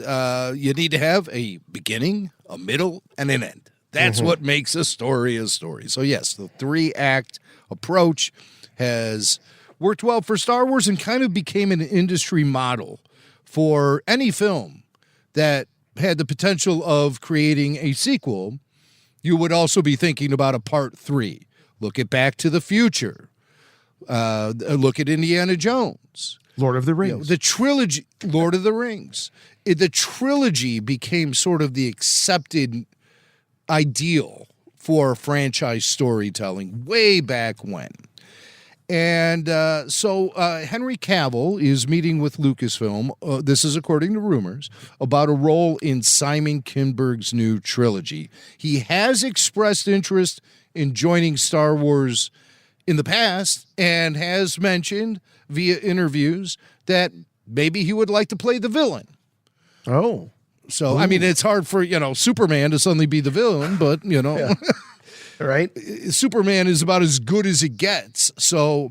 you need to have a beginning, a middle, and an end. That's what makes a story a story. So yes, the 3-act approach has worked well for Star Wars and kind of became an industry model for any film that had the potential of creating a sequel. You would also be thinking about a part 3. Look at Back to the Future. Look at Indiana Jones. Lord of the Rings. The trilogy, Lord of the Rings. The trilogy became sort of the accepted ideal for franchise storytelling way back when. And so Henry Cavill is meeting with Lucasfilm, this is according to rumors, about a role in Simon Kinberg's new trilogy. He has expressed interest in joining Star Wars in the past and has mentioned via interviews that maybe he would like to play the villain. Oh. So, I mean, it's hard for, Superman to suddenly be the villain, but, Yeah. Right? Superman is about as good as it gets. So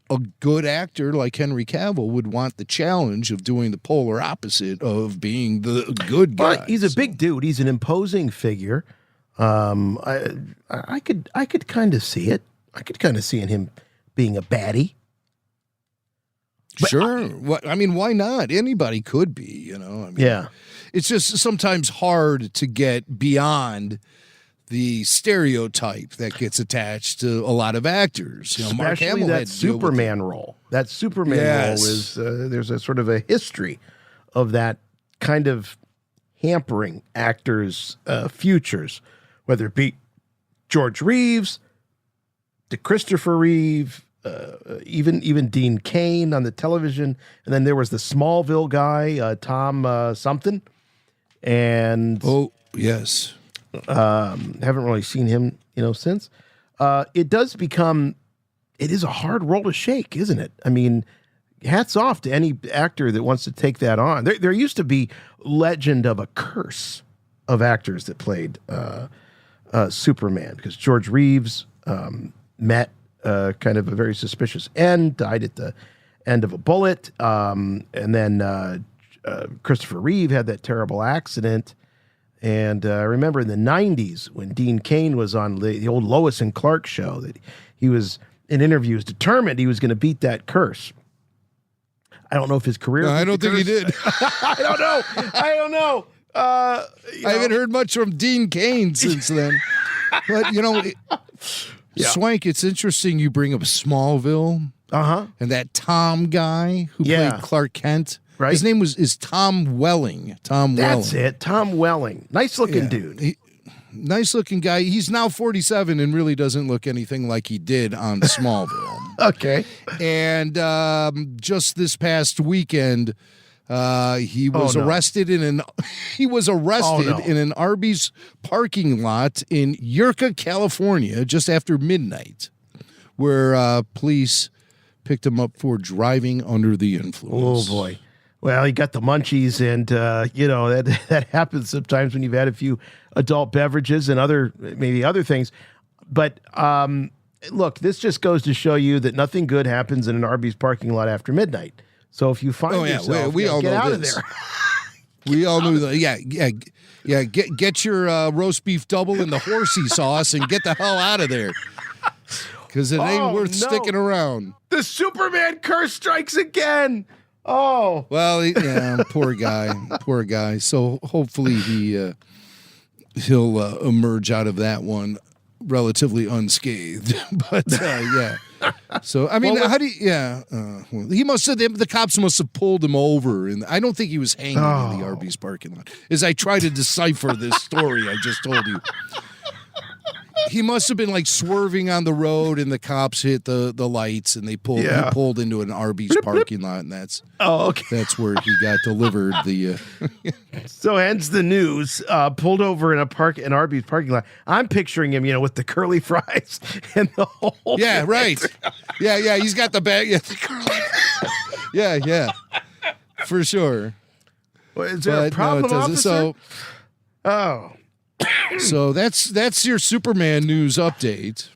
a good actor like Henry Cavill would want the challenge of doing the polar opposite of being the good guy. Well, he's a big dude. He's an imposing figure. I could kind of see it. I could kind of see him being a baddie. But sure. Why not? Anybody could be, Yeah. It's just sometimes hard to get beyond the stereotype that gets attached to a lot of actors. Mark Especially Hamill that had to deal with Superman role. That Superman Yes. role is, there's a sort of a history of that kind of hampering actors' futures, whether it be George Reeves, to Christopher Reeve, even Dean Cain on the television. And then there was the Smallville guy, Tom something. And oh, yes. Haven't really seen him, since. It is a hard role to shake, isn't it? I mean, hats off to any actor that wants to take that on. There used to be legend of a curse of actors that played Superman, because George Reeves met kind of a very suspicious end, died at the end of a bullet, and then Christopher Reeve had that terrible accident. And I remember in the 90s when Dean Cain was on the old Lois and Clark show, that he was in interviews determined he was going to beat that curse. I don't know if his career. No, I don't think he did. I don't know. I haven't heard much from Dean Cain since then. But, Swank, it's interesting you bring up Smallville. And that Tom guy who played Clark Kent. Right. His name is Tom Welling. That's it. Tom Welling. Nice looking dude. Nice looking guy. He's now 47 and really doesn't look anything like he did on Smallville. Okay. And just this past weekend, he was arrested in an Arby's parking lot in Yerka, California, just after midnight, where police picked him up for driving under the influence. Oh boy. Well, he got the munchies, and that happens sometimes when you've had a few adult beverages and maybe other things. But look, this just goes to show you that nothing good happens in an Arby's parking lot after midnight. So if you find yourself, we all get know out this. of there. We all knew that. Yeah. Get your roast beef double in the horsey sauce and get the hell out of there, because it ain't worth sticking around. The Superman curse strikes again. Oh, well, poor guy. So hopefully he'll emerge out of that one relatively unscathed. But yeah. So I mean, how do you? Yeah, he must have. The cops must have pulled him over, and I don't think he was hanging in the Arby's parking lot. As I try to decipher this story I just told you. He must have been like swerving on the road, and the cops hit the lights, and he pulled into an Arby's parking lot, and that's where he got delivered. So hence the news. Pulled over in an Arby's parking lot. I'm picturing him, with the curly fries and the whole. Yeah, right. Yeah. He's got the bag. Yeah, the curly. Yeah, for sure. Well, is there a problem, officer? So that's your Superman news update.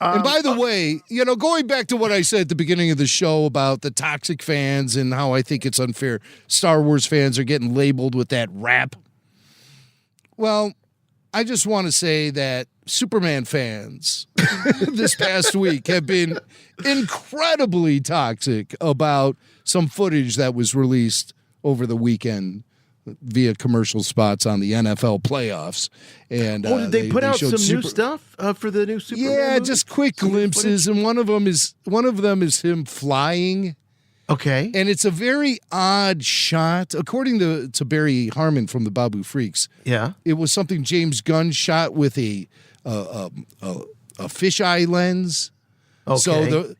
And by the way, going back to what I said at the beginning of the show about the toxic fans and how I think it's unfair Star Wars fans are getting labeled with that rap. Well, I just want to say that Superman fans this past week have been incredibly toxic about some footage that was released over the weekend via commercial spots on the NFL playoffs. And did they put out some new stuff for the new Superman? Yeah, movie? just quick glimpses, and one of them is him flying. Okay, and it's a very odd shot, according to Barry Harmon from the Babu Freaks. Yeah, it was something James Gunn shot with a a fisheye lens. Okay.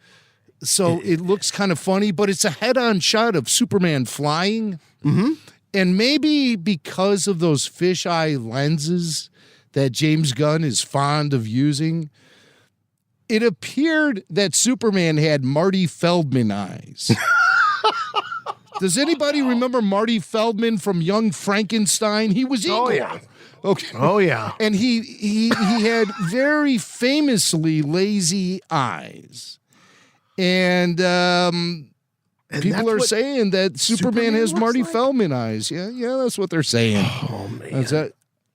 So it looks kind of funny, but it's a head-on shot of Superman flying. Mm-hmm. And maybe because of those fisheye lenses that James Gunn is fond of using, it appeared that Superman had Marty Feldman eyes. Does anybody remember Marty Feldman from Young Frankenstein? He was Igor. Oh, yeah. Okay. Oh, yeah. And he had very famously lazy eyes. And people are saying that Superman has Marty Feldman eyes. Yeah, that's what they're saying. Oh, man.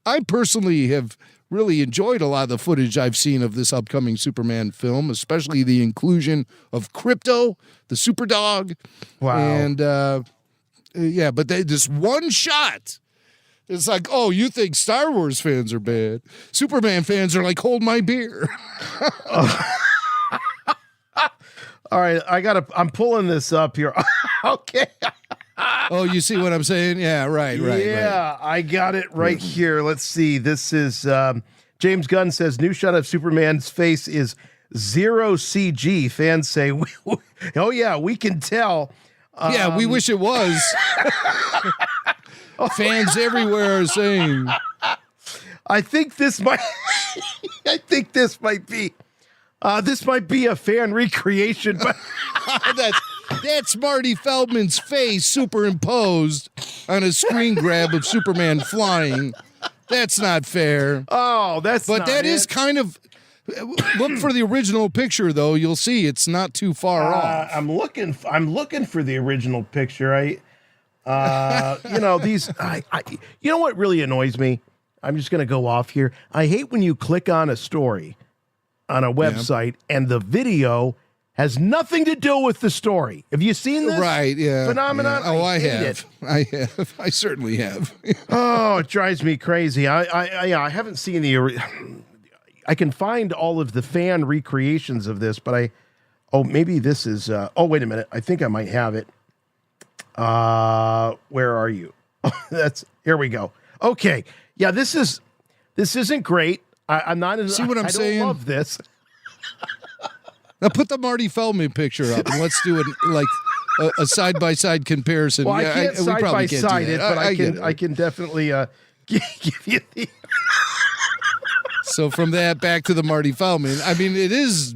I personally have really enjoyed a lot of the footage I've seen of this upcoming Superman film, especially the inclusion of Krypto, the super dog. Wow. And, but this one shot, it's like, oh, you think Star Wars fans are bad. Superman fans are like, hold my beer. All right, I'm pulling this up here. Okay. Oh, you see what I'm saying? Yeah, right. Yeah, I got it right here. Let's see. This is James Gunn says new shot of Superman's face is 0 CG. Fans say, oh yeah, we can tell. Yeah, we wish it was. Fans everywhere are saying. I think this might be a fan recreation, but that's Marty Feldman's face superimposed on a screen grab of Superman flying. That's not fair. Oh, but that is kind of. Look for the original picture, though. You'll see it's not too far off. I'm looking for the original picture. You know what really annoys me? I'm just going to go off here. I hate when you click on a story on a website and the video has nothing to do with the story. Have you seen this? Right, yeah. Phenomenon? Yeah. Oh, I hate have. it. I have. I certainly have. Oh, it drives me crazy. I haven't seen I can find all of the fan recreations of this, but maybe this is, wait a minute. I think I might have it. Where are you? Here we go. Okay. Yeah, this isn't great. I'm not. See what I'm saying? I don't love this. Now put the Marty Feldman picture up and let's do it like a side-by-side comparison. Well, yeah, I can't side-by-side it, but I can definitely give you the... So from that back to the Marty Feldman. I mean, it's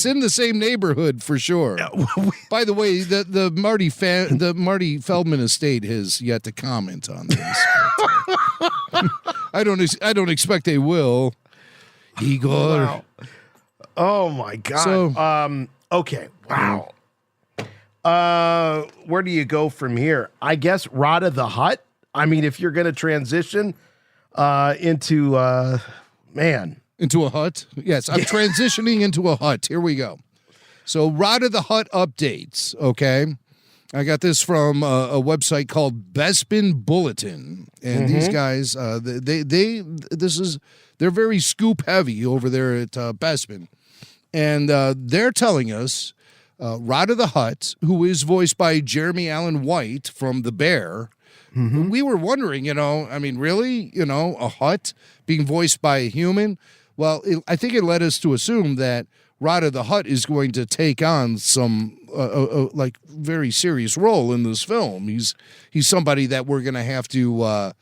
in the same neighborhood for sure. By the way, the Marty Feldman estate has yet to comment on this. I don't expect they will. Igor. Wow. Oh my God. So, okay. Wow. Where do you go from here? I guess Rotta the Hutt. I mean, if you're going to transition into into a hut. Yes, I'm transitioning into a hut. Here we go. So Rotta the Hutt updates. Okay. I got this from a website called Bespin Bulletin, and these guys, they're very scoop heavy over there at Bespin, and they're telling us Rotta the Hutt, who is voiced by Jeremy Allen White from The Bear. We were wondering, really, a Hutt being voiced by a human. Well, I think it led us to assume that Rotta the Hutt is going to take on some like very serious role in this film. He's somebody that we're going to have to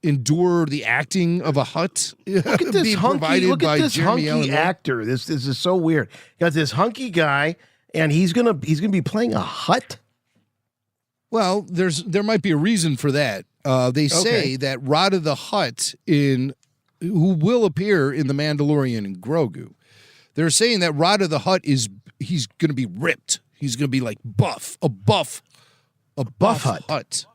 endure the acting of a Hutt. Look at this hunky actor. This is so weird. You got this hunky guy, and he's gonna be playing a Hutt. Well, there might be a reason for that. They say that Rotta the Hutt who will appear in The Mandalorian and Grogu. They're saying that Rotta the Hutt he's going to be ripped. He's going to be like buff, a buff Hutt.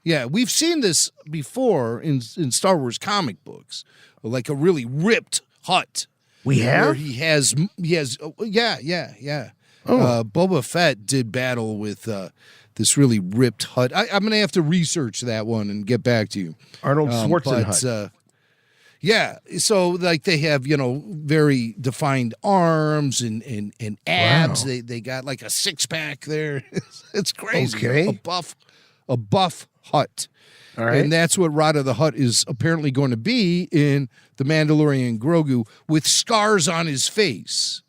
Yeah, we've seen this before in Star Wars comic books, like a really ripped Hutt. We have? Where he has, yeah. Boba Fett did battle with this really ripped Hutt. I'm going to have to research that one and get back to you. Arnold Schwarzenegger. Yeah, so like they have, very defined arms and abs. Wow. They got like a 6-pack there. It's crazy. Okay. A buff a buff Hutt. All right. And that's what Rotta the Hutt is apparently going to be in The Mandalorian and Grogu, with scars on his face,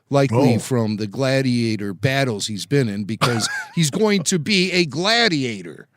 likely from the gladiator battles he's been in, because he's going to be a gladiator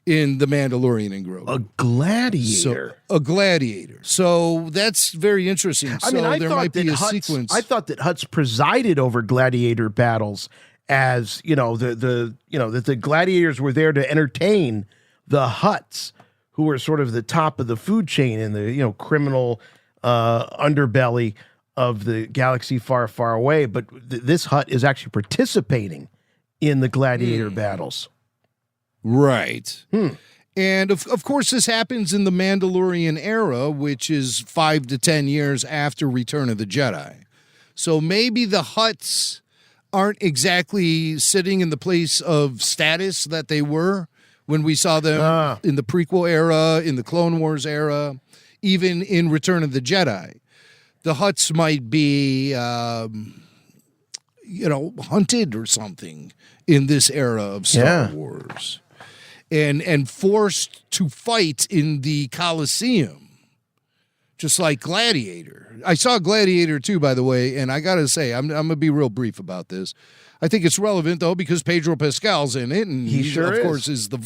in The Mandalorian and Grogu. A gladiator? A gladiator. So that's very interesting. I mean, there might be a sequence. I thought that Hutts presided over gladiator battles, as that the gladiators were there to entertain the Hutts, who were sort of the top of the food chain in the criminal underbelly of the galaxy far, far away. But this Hutt is actually participating in the gladiator battles. Right. And of course, this happens in the Mandalorian era, which is 5 to 10 years after Return of the Jedi. So maybe the Hutts aren't exactly sitting in the place of status that they were when we saw them in the prequel era, in the Clone Wars era, even in Return of the Jedi. The Hutts might be, hunted or something in this era of Star Wars. And forced to fight in the Colosseum, just like Gladiator. I saw Gladiator too, by the way, and I got to say, I'm going to be real brief about this. I think it's relevant, though, because Pedro Pascal's in it, and he sure of course, is the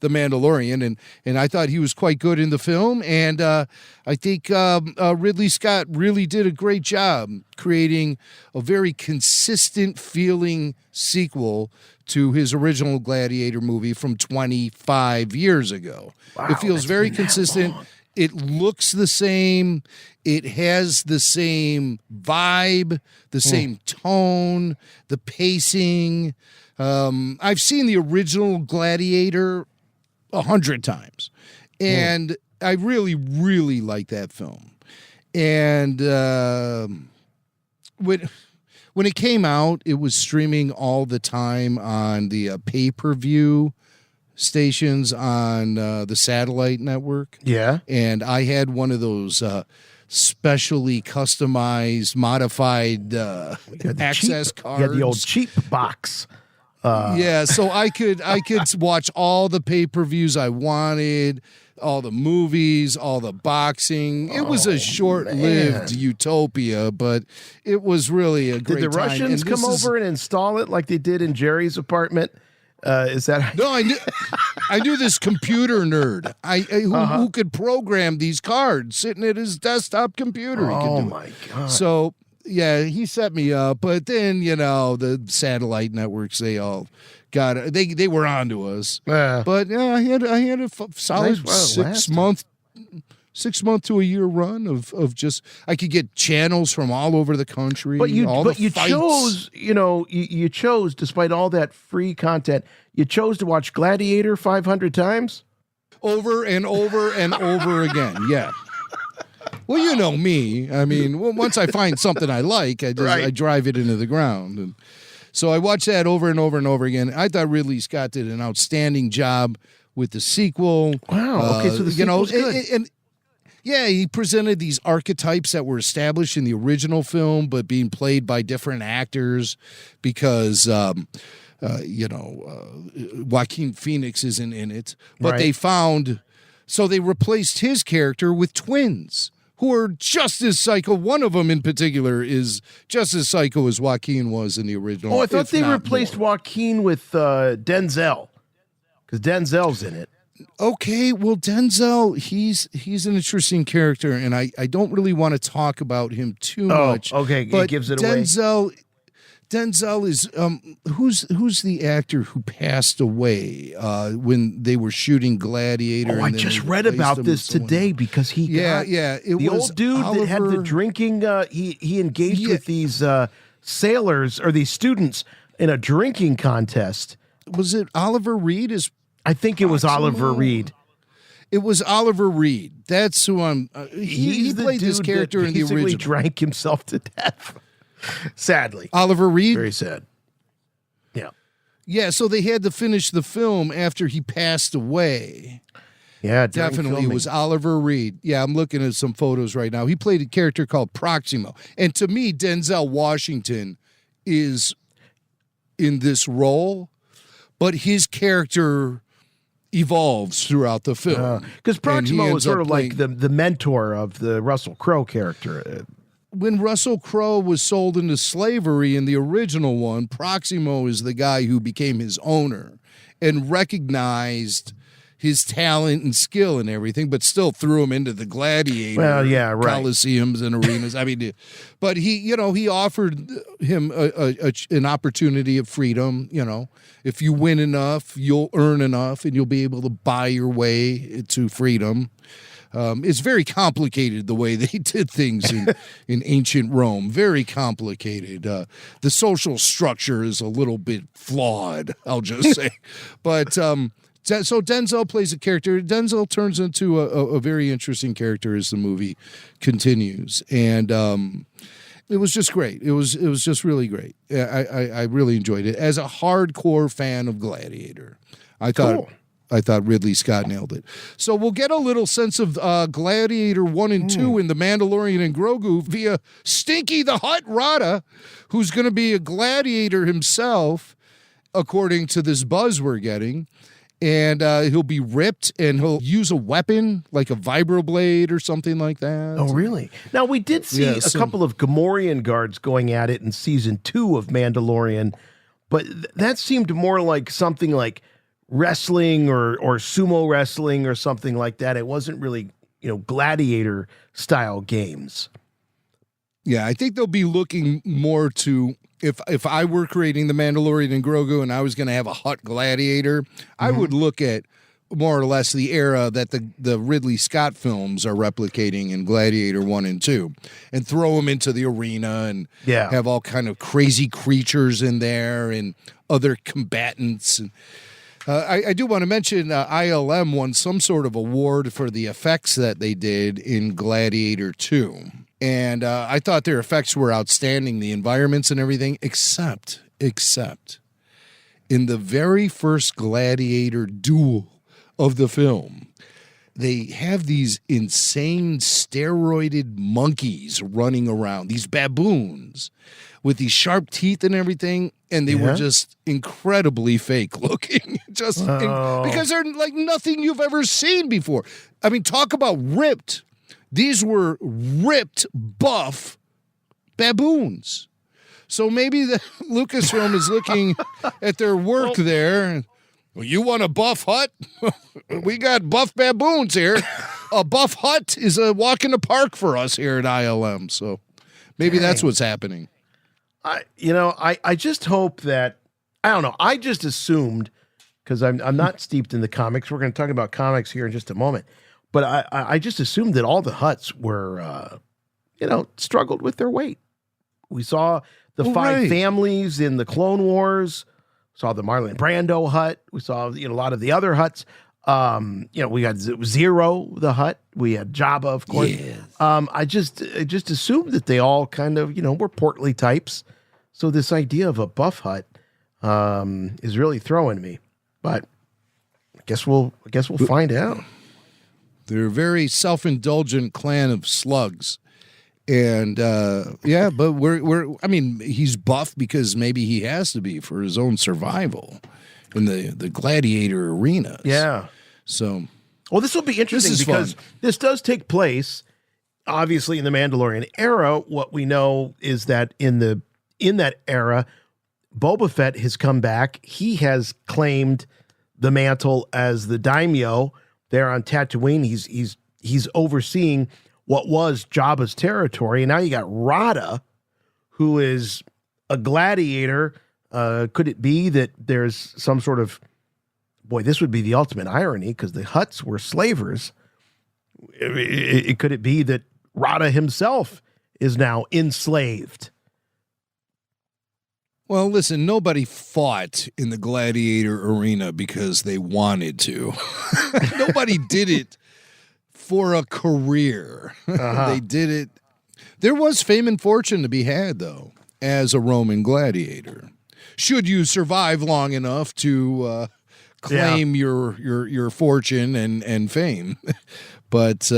Mandalorian, and I thought he was quite good in the film, and I think Ridley Scott really did a great job creating a very consistent feeling sequel to his original Gladiator movie from 25 years ago. Wow, it feels very consistent. It looks the same. It has the same vibe, the same tone, the pacing. I've seen the original Gladiator 100 times, and I really, really like that film. And when it came out, it was streaming all the time on the pay-per-view stations on the satellite network. Yeah. And I had one of those specially customized, modified access cards. Yeah, the old cheap box. Yeah, so I could watch all the pay-per-views I wanted, all the movies, all the boxing. It was a short-lived utopia, but it was really a great time. Did the Russians come over and install it like they did in Jerry's apartment? Is that no? I knew this computer nerd. Who could program these cards sitting at his desktop computer. Oh my God! So yeah, he set me up. But then the satellite networks, they all got it. They were onto us. But yeah, I had a solid nice, 6 month to a year run of just, I could get channels from all over the country. But you fights. chose, you chose, despite all that free content, you chose to watch Gladiator 500 times? Over and over and over again, yeah. Well, you know me. I mean, once I find something I like, I drive it into the ground. And so I watched that over and over and over again. I thought Ridley Scott did an outstanding job with the sequel. Wow, okay, so the sequel's good. And yeah, he presented these archetypes that were established in the original film, but being played by different actors because, Joaquin Phoenix isn't in it. But they they replaced his character with twins who are just as psycho. One of them in particular is just as psycho as Joaquin was in the original. Oh, I thought they replaced Joaquin with Denzel, because Denzel's in it. Okay, well, Denzel, he's an interesting character, and I don't really want to talk about him too much. Okay, but it gives it away. Denzel is who's the actor who passed away when they were shooting Gladiator? Oh, I just read about this today because he got the old dude that had the drinking. He engaged with these sailors or these students in a drinking contest. Was it Oliver Reed? I think it was Oliver Reed. It was Oliver Reed. That's who I'm. He played this character in the original. He drank himself to death. Sadly, Oliver Reed. Very sad. Yeah. Yeah. So they had to finish the film after he passed away. Yeah, definitely. It was Oliver Reed. Yeah, I'm looking at some photos right now. He played a character called Proximo, and to me, Denzel Washington is in this role, but his character evolves throughout the film. Because Proximo is sort of playing, like the mentor of the Russell Crowe character. When Russell Crowe was sold into slavery in the original one, Proximo is the guy who became his owner and recognized his talent and skill and everything, but still threw him into the gladiator coliseums and arenas. I mean, but he offered him an opportunity of freedom. You know, if you win enough, you'll earn enough, and you'll be able to buy your way to freedom. It's very complicated the way they did things in ancient Rome. Very complicated. The social structure is a little bit flawed, I'll just say. But so Denzel plays a character. Denzel turns into a very interesting character as the movie continues, and it was just great. It was just really great. I really enjoyed it. As a hardcore fan of Gladiator, I thought Ridley Scott nailed it. So we'll get a little sense of Gladiator 1 and 2 in The Mandalorian and Grogu via Stinky the Hutt Rotta, who's going to be a gladiator himself, according to this buzz we're getting. And he'll be ripped, and he'll use a weapon, like a vibroblade or something like that. Oh, really? Now, we did see a couple of Gamorrean guards going at it in Season 2 of Mandalorian, but that seemed more like something like wrestling or sumo wrestling or something like that. It wasn't really, gladiator style games. Yeah, I think they'll be looking more to, if I were creating The Mandalorian and Grogu and I was going to have a Hutt gladiator, I would look at more or less the era that the Ridley Scott films are replicating in Gladiator 1 and 2 and throw them into the arena and have all kind of crazy creatures in there and other combatants. And I do want to mention ILM won some sort of award for the effects that they did in Gladiator 2. And I thought their effects were outstanding, the environments and everything, except in the very first gladiator duel of the film, they have these insane steroided monkeys running around, these baboons with these sharp teeth and everything, and they were just incredibly fake looking, because they're like nothing you've ever seen before. I mean, talk about ripped. These were ripped, buff baboons. So maybe the Lucasfilm is looking at their work there. Well, you want a buff Hutt? We got buff baboons here. A buff Hutt is a walk in the park for us here at ILM. So maybe that's what's happening. I just hope that, I don't know. I just assumed, because I'm not steeped in the comics. We're going to talk about comics here in just a moment. But I just assumed that all the Hutts were, struggled with their weight. We saw the five families in the Clone Wars, saw the Marlon Brando Hutt. We saw, a lot of the other Hutts. We got Zero the Hutt. We had Jabba, of course. Yes. I just assumed that they all kind of, were portly types. So this idea of a buff Hutt is really throwing me. But I guess we'll find out. They're a very self-indulgent clan of slugs. And but I mean, he's buff because maybe he has to be for his own survival in the gladiator arenas. Yeah. So, well, this will be interesting because this does take place, obviously, in the Mandalorian era. What we know is that in that era, Boba Fett has come back. He has claimed the mantle as the daimyo there on Tatooine. He's overseeing what was Jabba's territory, and now you got Rotta, who is a gladiator. Could it be that there's some sort of, this would be the ultimate irony because the Hutts were slavers. Could it be that Rotta himself is now enslaved? Well, listen, nobody fought in the gladiator arena because they wanted to. Nobody did it for a career. They did it. There was fame and fortune to be had, though, as a Roman gladiator. Should you survive long enough to claim your fortune and fame. But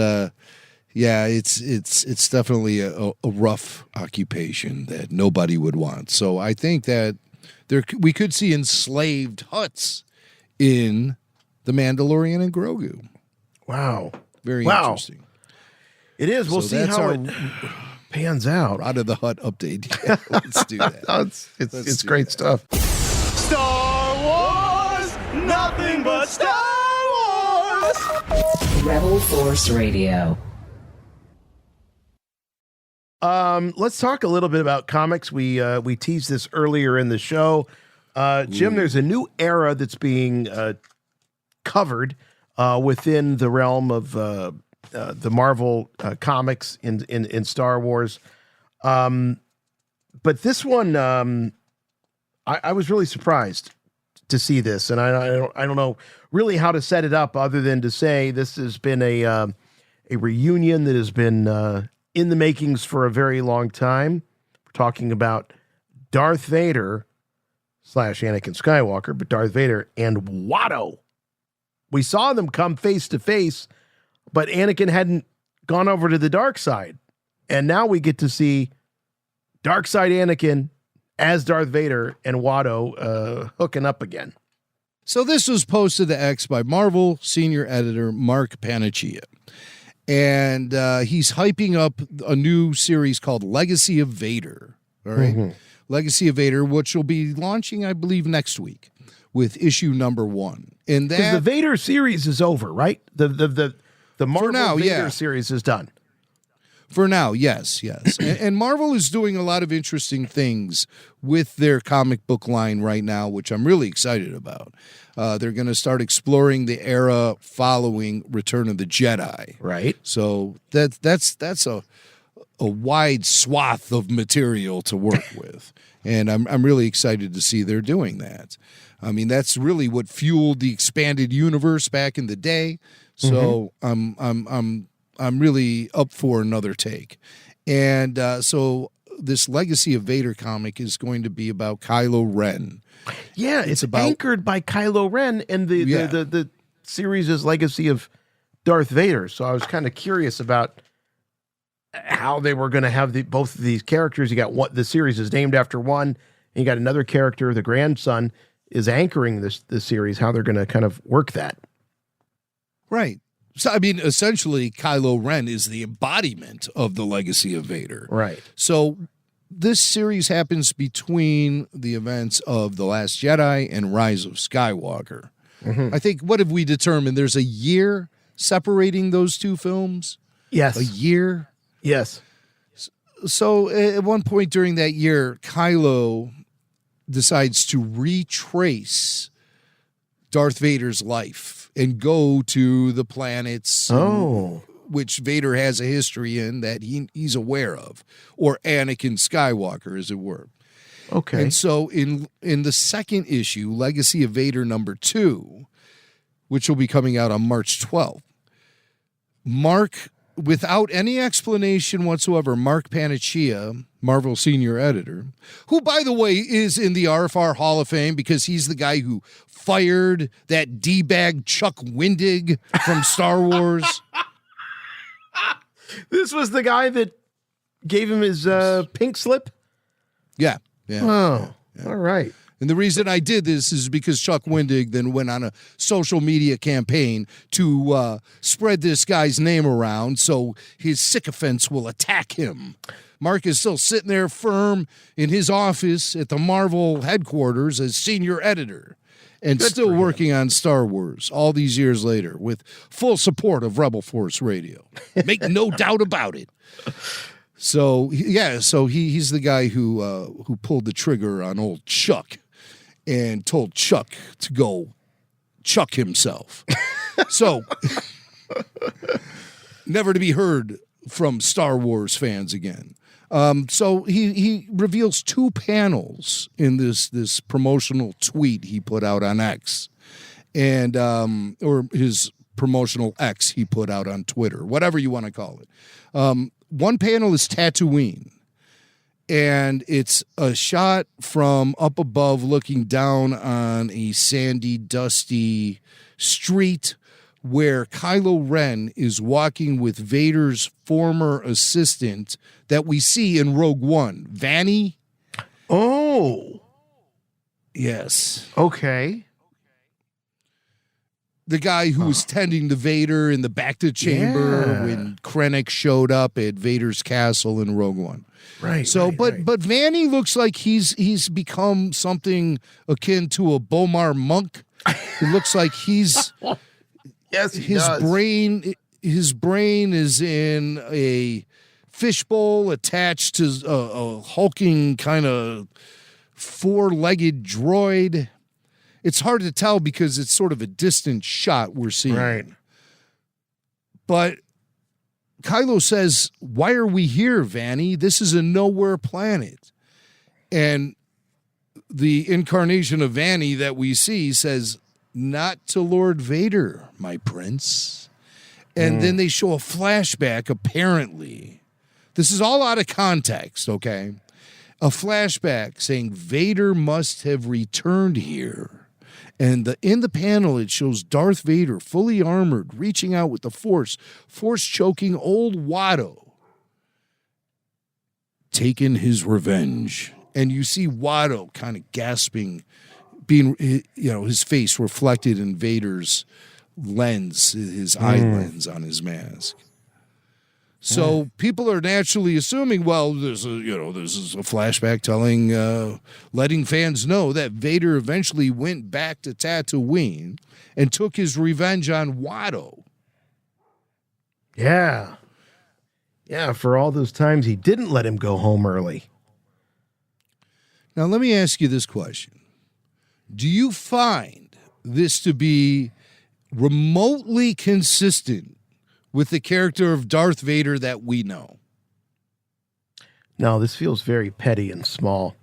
it's definitely a rough occupation that nobody would want. So I think that we could see enslaved Hutts in The Mandalorian and Grogu. Wow. Very interesting. It is. We'll see how it pans out. Rotta the Hutt update. Yeah, let's do that. It's great stuff. Star Wars, nothing but Star Wars. Rebel Force Radio. Let's talk a little bit about comics. We teased this earlier in the show. Jim, there's a new era that's being covered within the realm of the Marvel comics in Star Wars. But this one, I was really surprised to see this, and I don't know really how to set it up other than to say this has been a reunion that has been in the makings for a very long time. We're talking about Darth Vader / Anakin Skywalker, but Darth Vader and Watto. We saw them come face to face, but Anakin hadn't gone over to the dark side. And now we get to see dark side Anakin as Darth Vader and Watto hooking up again. So this was posted to X by Marvel senior editor Mark Paniccia. And he's hyping up a new series called Legacy of Vader. All right. Mm-hmm. Legacy of Vader, which will be launching, I believe, next week with issue number 1. And that the Vader series is over, right? The Marvel Vader series is done. For now, yes. and Marvel is doing a lot of interesting things with their comic book line right now, which I'm really excited about. They're going to start exploring the era following Return of the Jedi. Right. So that's a wide swath of material to work with. And I'm really excited to see they're doing that. I mean, that's really what fueled the expanded universe back in the day. So I'm really up for another take. And so this Legacy of Vader comic is going to be about Kylo Ren. Yeah, it's anchored by Kylo Ren, and the series is Legacy of Darth Vader. So I was kind of curious about how they were going to have both of these characters. You got the series is named after one, and you got another character, the grandson, is anchoring this series, how they're going to kind of work that. Right. So, I mean, essentially, Kylo Ren is the embodiment of the Legacy of Vader. Right. So this series happens between the events of The Last Jedi and Rise of Skywalker. I think, what have we determined? There's a year separating those two films? Yes. A year? Yes. So at one point during that year, Kylo decides to retrace Darth Vader's life and go to the planets which Vader has a history in that he's aware of, or Anakin Skywalker, as it were. Okay. And so in the second issue, Legacy of Vader number 2, which will be coming out on March 12th, Mark, without any explanation whatsoever, Mark Paniccia, Marvel senior editor, who, by the way, is in the RFR Hall of Fame because he's the guy who fired that D-bag Chuck Wendig from Star Wars. This was the guy that gave him his pink slip? Yeah. Oh, all right. And the reason I did this is because Chuck Wendig then went on a social media campaign to spread this guy's name around so his sycophants will attack him. Mark is still sitting there firm in his office at the Marvel headquarters as senior editor and still working on Star Wars all these years later with full support of Rebel Force Radio. Make no doubt about it. So, he's the guy who pulled the trigger on old Chuck and told Chuck to go Chuck himself. So, never to be heard from Star Wars fans again. So he reveals 2 panels in this promotional tweet he put out on X, and or his promotional X he put out on Twitter, whatever you want to call it. One panel is Tatooine, and it's a shot from up above looking down on a sandy, dusty street where Kylo Ren is walking with Vader's former assistant that we see in Rogue One, Vanny. Oh. Yes. Okay. the guy who was tending to Vader in the Bacta chamber when Krennic showed up at Vader's castle in Rogue One. Right. So, but Vanny looks like he's become something akin to a Bomar monk. It looks like he's yes, his brain is in a fishbowl attached to a hulking kind of four-legged droid. It's hard to tell because it's sort of a distant shot we're seeing. Right. But Kylo says, "Why are we here, Vanny? This is a nowhere planet." And the incarnation of Vanny that we see says, "Not to Lord Vader, my prince." And then they show a flashback, apparently. This is all out of context, okay? A flashback saying Vader must have returned here. And in the panel, it shows Darth Vader, fully armored, reaching out with the Force choking old Watto, taking his revenge. And you see Watto kind of gasping, being, his face reflected in Vader's lens, his eye lens on his mask. So people are naturally assuming, well, this is a flashback letting fans know that Vader eventually went back to Tatooine and took his revenge on Watto. Yeah. Yeah, for all those times he didn't let him go home early. Now, let me ask you this question. Do you find this to be remotely consistent with the character of Darth Vader that we know? No, this feels very petty and small.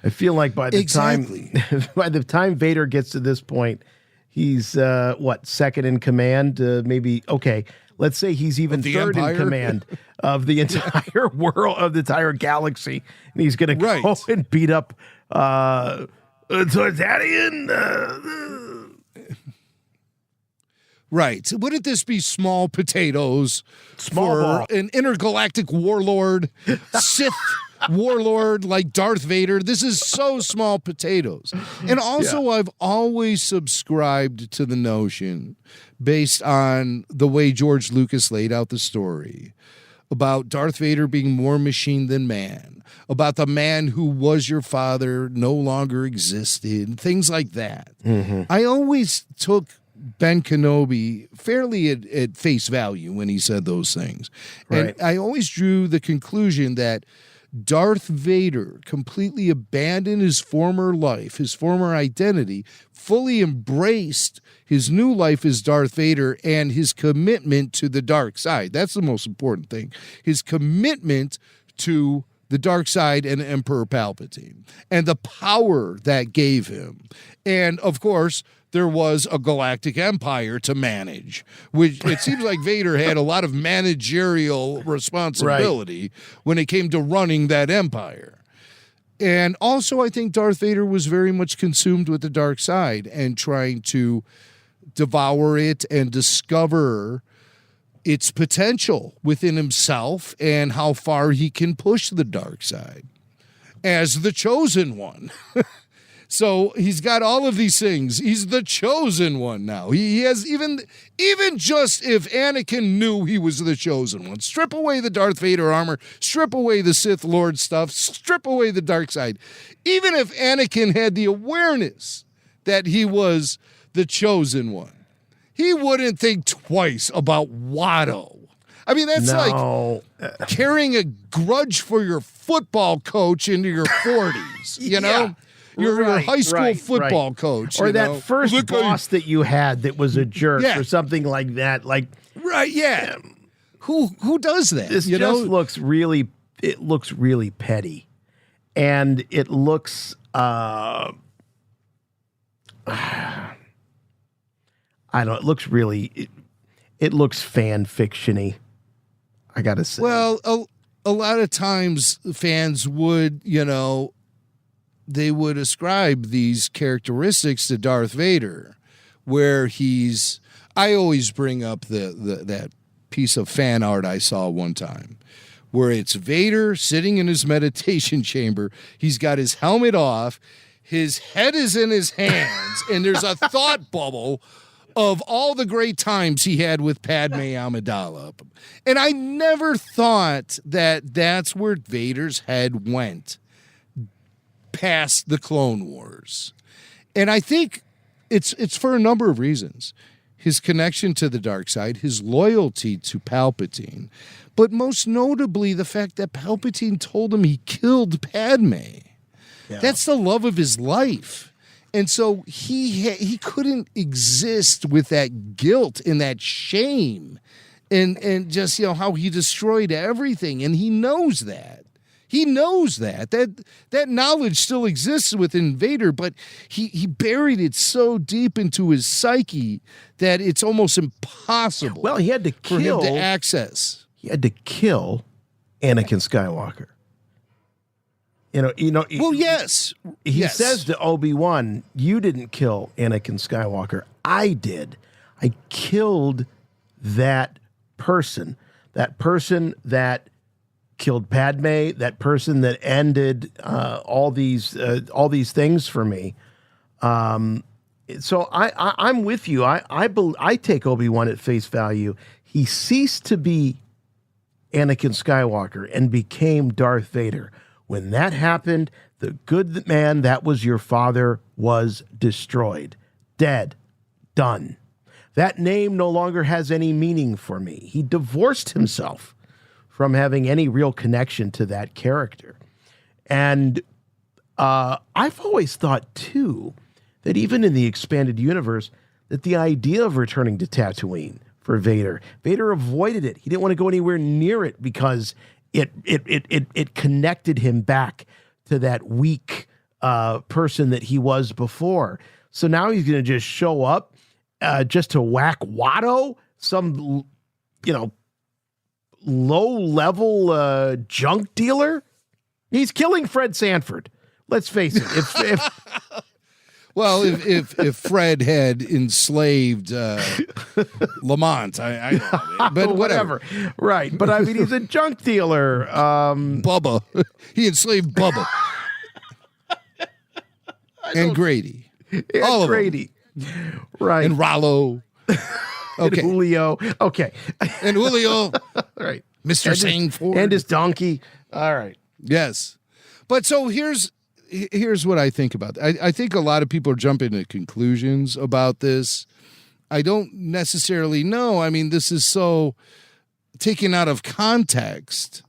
I feel like by the time Vader gets to this point, he's second in command? Maybe let's say he's even third in command of the entire world, of the entire galaxy, and he's going to go and beat up Tartarian. Right. So wouldn't this be small potatoes for ball. An intergalactic warlord, Sith warlord like Darth Vader? This is so small potatoes. And also, I've always subscribed to the notion, based on the way George Lucas laid out the story, about Darth Vader being more machine than man, about the man who was your father no longer existed, things like that. Mm-hmm. I always took Ben Kenobi fairly at face value when he said those things. Right. And I always drew the conclusion that Darth Vader completely abandoned his former life, his former identity, fully embraced his new life as Darth Vader and his commitment to the dark side. That's the most important thing. His commitment to the dark side and Emperor Palpatine and the power that gave him. And, of course, there was a galactic empire to manage, which it seems like Vader had a lot of managerial responsibility when it came to running that empire. And also, I think Darth Vader was very much consumed with the dark side and trying to devour it and discover its potential within himself and how far he can push the dark side as the chosen one. So he's got all of these things. He's the chosen one now. He has even just if Anakin knew he was the chosen one, strip away the Darth Vader armor, strip away the Sith Lord stuff, strip away the dark side. Even if Anakin had the awareness that he was the chosen one, he wouldn't think twice about Watto. I mean, that's like carrying a grudge for your football coach into your 40s, you know? Your high school football coach. Or that first boss that you had that was a jerk or something like that. Like, Who does that? This looks really petty. And it looks it looks fan fiction-y, I gotta say. Well, a lot of times fans would, they would ascribe these characteristics to Darth Vader, where I always bring up that piece of fan art I saw one time, where it's Vader sitting in his meditation chamber. He's got his helmet off, his head is in his hands, and there's a thought bubble of all the great times he had with Padme Amidala. And I never thought that that's where Vader's head went past the Clone Wars. And I think it's for a number of reasons. His connection to the dark side, his loyalty to Palpatine, but most notably the fact that Palpatine told him he killed Padme. Yeah. That's the love of his life. And so he couldn't exist with that guilt and that shame and just, how he destroyed everything. And he knows that. He knows that knowledge still exists within Vader, but he buried it so deep into his psyche that it's almost impossible. Well, he had to for him to access. He had to kill Anakin Skywalker. Well, yes. He says to Obi-Wan, "You didn't kill Anakin Skywalker. I did. I killed that person that killed Padme, that person that ended all these things for me." So I'm with you. I take Obi-Wan at face value. He ceased to be Anakin Skywalker and became Darth Vader. When that happened, the good man that was your father was destroyed, dead, done. That name no longer has any meaning for me. He divorced himself from having any real connection to that character. And I've always thought, too, that even in the expanded universe, that the idea of returning to Tatooine for Vader avoided it. He didn't want to go anywhere near it because it connected him back to that weak person that he was before. So now he's going to just show up just to whack Watto, some, low-level junk dealer. He's killing Fred Sanford. Let's face it. If Fred had enslaved Lamont, I but whatever. Right, but I mean, he's a junk dealer. Bubba. He enslaved Bubba. And Grady. All of Grady. Them. Right. And Rollo. Okay. And Julio. Okay. And Julio. Right. Mr. Sangford. And his donkey. All right. Yes. But so here's what I think about that. I think a lot of people are jumping to conclusions about this. I don't necessarily know. I mean, this is so taken out of context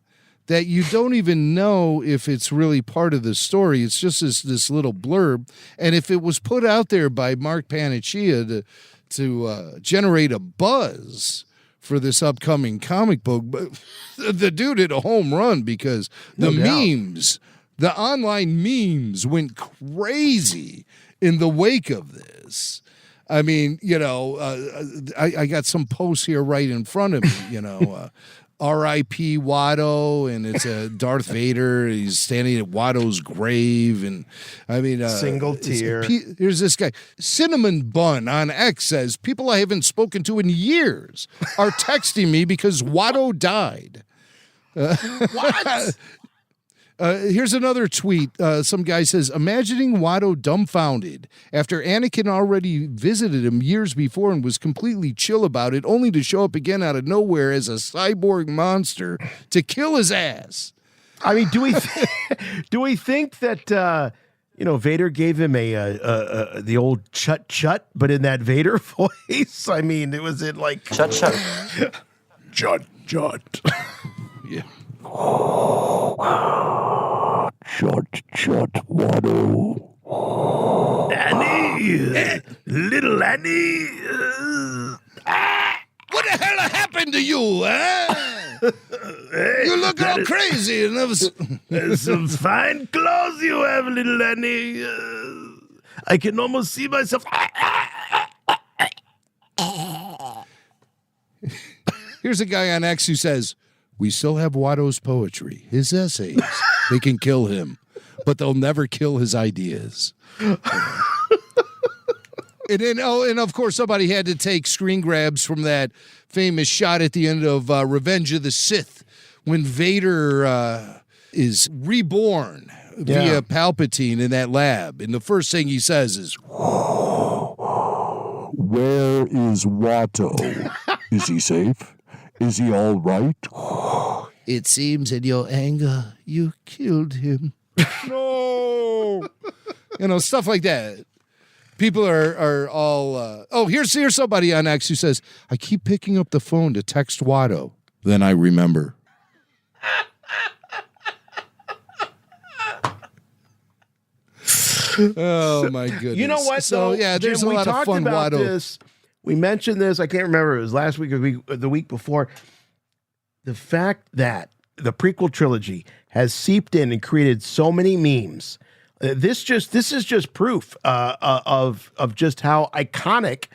that you don't even know if it's really part of the story. It's just this little blurb. And if it was put out there by Mark Paniccia to generate a buzz for this upcoming comic book, but the dude hit a home run because the memes, the online memes went crazy in the wake of this. I mean, I got some posts here right in front of me, R.I.P. Watto, and it's a Darth Vader. He's standing at Watto's grave, and I mean, single tear. Here's this guy, Cinnamon Bun on X says, people I haven't spoken to in years are texting me because Watto died. What? Here's another tweet. Some guy says, imagining Watto dumbfounded after Anakin already visited him years before and was completely chill about it, only to show up again out of nowhere as a cyborg monster to kill his ass. I mean, do we think that Vader gave him the old chut chut, but in that Vader voice? I mean, was it like chut chut, chut chut? Yeah. Chut, chut, Watto. Annie, little Annie. What the hell happened to you, huh? You look all crazy. There's some fine clothes you have, little Annie. I can almost see myself. Here's a guy on X who says, we still have Watto's poetry, his essays. They can kill him, but they'll never kill his ideas. And of course, somebody had to take screen grabs from that famous shot at the end of Revenge of the Sith when Vader is reborn via Palpatine in that lab. And the first thing he says is, Watto, Where is Watto? Is he safe? Is he all right? It seems in your anger you killed him. No. Stuff like that. People are all, here's somebody on X who says, I keep picking up the phone to text Watto. Then I remember. Oh, my goodness. You know what, So, though? yeah, there's Jim, a lot of fun about Watto. this. We mentioned this. I can't remember. It was last week or the week before. The fact that the prequel trilogy has seeped in and created so many memes. This is just proof of just how iconic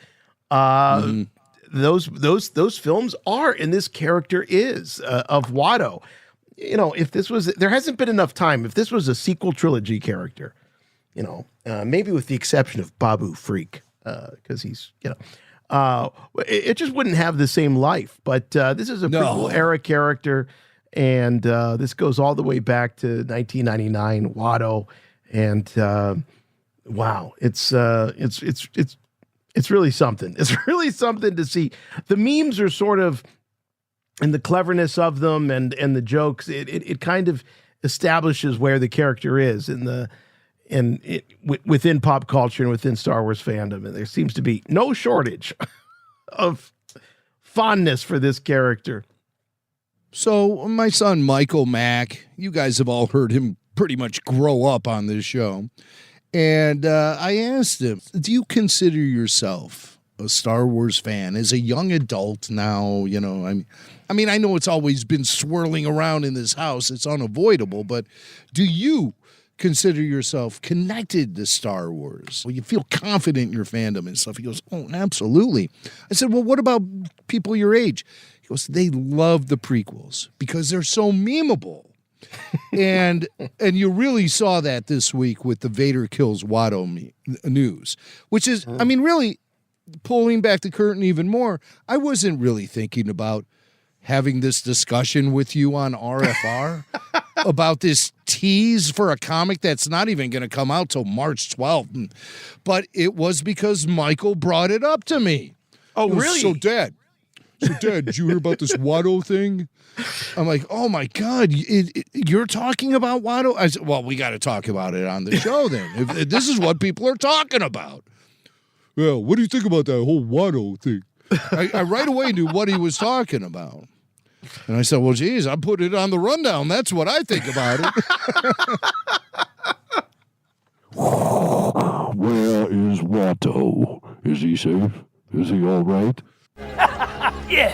those films are, and this character is of Watto. If this was, there hasn't been enough time. If this was a sequel trilogy character, maybe with the exception of Babu Freak, because he's it just wouldn't have the same life. But this is a prequel era character, and this goes all the way back to 1999 Watto. And wow, it's really something. It's really something to see. The memes are sort of, and the cleverness of them and the jokes. It kind of establishes where the character is within pop culture and within Star Wars fandom. And there seems to be no shortage of fondness for this character. So my son, Michael Mack, you guys have all heard him pretty much grow up on this show. And I asked him, do you consider yourself a Star Wars fan as a young adult now? I mean, I know it's always been swirling around in this house. It's unavoidable. But do you consider yourself connected to Star Wars? Well, you feel confident in your fandom and stuff. He goes, oh, absolutely. I said, well, what about people your age? He goes, they love the prequels because they're so memeable. and you really saw that this week with the Vader kills Watto news, which is, I mean, really pulling back the curtain even more. I wasn't really thinking about having this discussion with you on RFR about this tease for a comic that's not even going to come out till March 12th. But it was because Michael brought it up to me. Oh, really? So, Dad, did you hear about this Watto thing? I'm like, oh, my God, you're talking about Watto? I said, well, we got to talk about it on the show then. If this is what people are talking about. Yeah, what do you think about that whole Watto thing? I right away knew what he was talking about. And I said, well, geez, I put it on the rundown. That's what I think about it. Where is Watto? Is he safe? Is he all right? Yeah.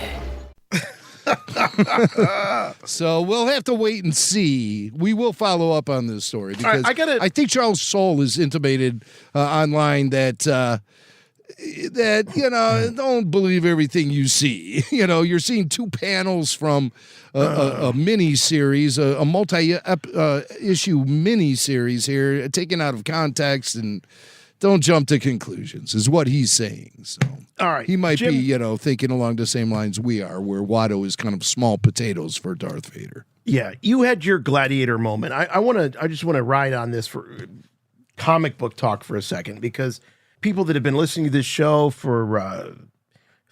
So we'll have to wait and see. We will follow up on this story because I think Charles Soule has intimated online that don't believe everything you see. You're seeing two panels from a mini series, a multi-issue mini series here, taken out of context, and don't jump to conclusions is what he's saying. So, all right, he might be, thinking along the same lines we are, where Watto is kind of small potatoes for Darth Vader. Yeah, you had your gladiator moment. I just want to ride on this for comic book talk for a second, because people that have been listening to this show for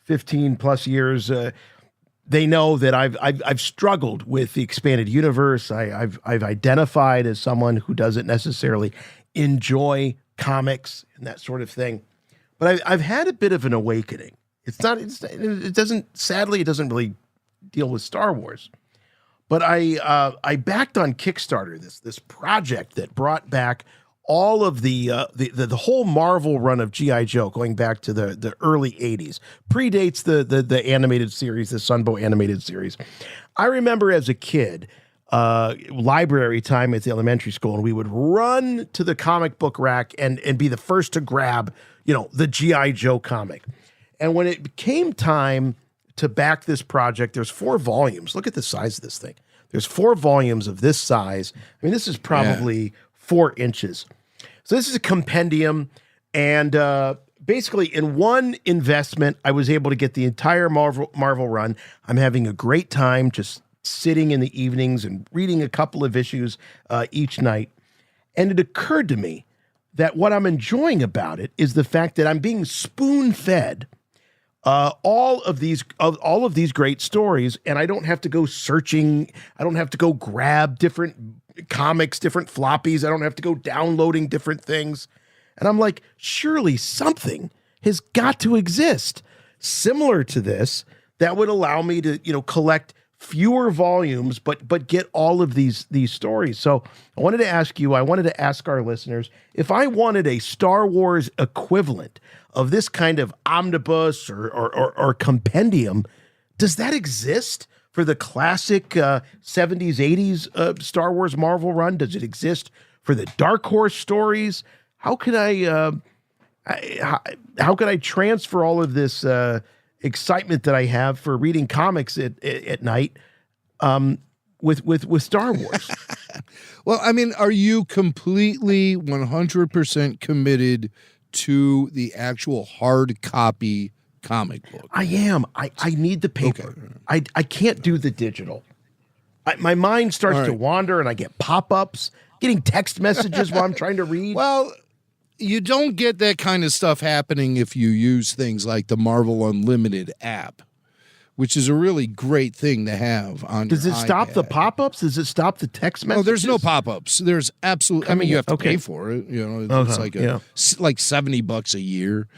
15 plus years, they know that I've struggled with the expanded universe. I've identified as someone who doesn't necessarily enjoy comics and that sort of thing, but I've had a bit of an awakening. It doesn't really deal with Star Wars, but I backed on Kickstarter this project that brought back all of the whole Marvel run of G.I. Joe going back to the early 80s. Predates the animated series, the Sunbow animated series. I remember as a kid, library time at the elementary school, and we would run to the comic book rack and be the first to grab, the G.I. Joe comic. And when it became time to back this project, there's 4 volumes. Look at the size of this thing. There's 4 volumes of this size. I mean, this is probably 4 inches. So this is a compendium, and basically in one investment, I was able to get the entire Marvel run. I'm having a great time just sitting in the evenings and reading a couple of issues each night. And it occurred to me that what I'm enjoying about it is the fact that I'm being spoon-fed all of these great stories, and I don't have to go searching. I don't have to go grab different comics, different floppies. I don't have to go downloading different things. And I'm like, surely something has got to exist similar to this that would allow me to, collect fewer volumes, but get all of these stories. So I wanted to ask our listeners, if I wanted a Star Wars equivalent of this kind of omnibus or compendium, does that exist for the classic 70s, 80s Star Wars Marvel run? Does it exist for the Dark Horse stories? How could I transfer all of this excitement that I have for reading comics at night with Star Wars? Well, I mean, are you completely 100% committed to the actual hard copy comic book? I am. I need the paper. Okay. I can't do the digital. My mind starts to wander, and I get pop-ups, getting text messages while I'm trying to read. Well, you don't get that kind of stuff happening if you use things like the Marvel Unlimited app, which is a really great thing to have on Does your it stop iPad. the pop-ups? Does it stop the text No, messages? there's no pop-ups. There's absolutely. I mean, you have to pay for it. It's like like $70 a year,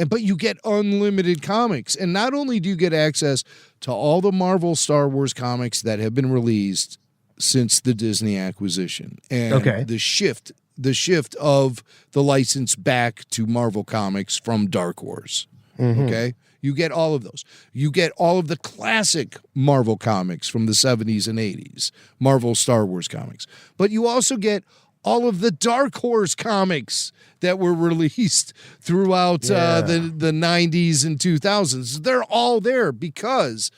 but you get unlimited comics. And not only do you get access to all the Marvel Star Wars comics that have been released since the Disney acquisition, and the shift of the license back to Marvel Comics from Dark Horse. Mm-hmm. Okay. You get all of those. You get all of the classic Marvel comics from the 70s and 80s, Marvel Star Wars comics. But you also get all of the Dark Horse comics that were released throughout the 90s and 2000s. They're all there because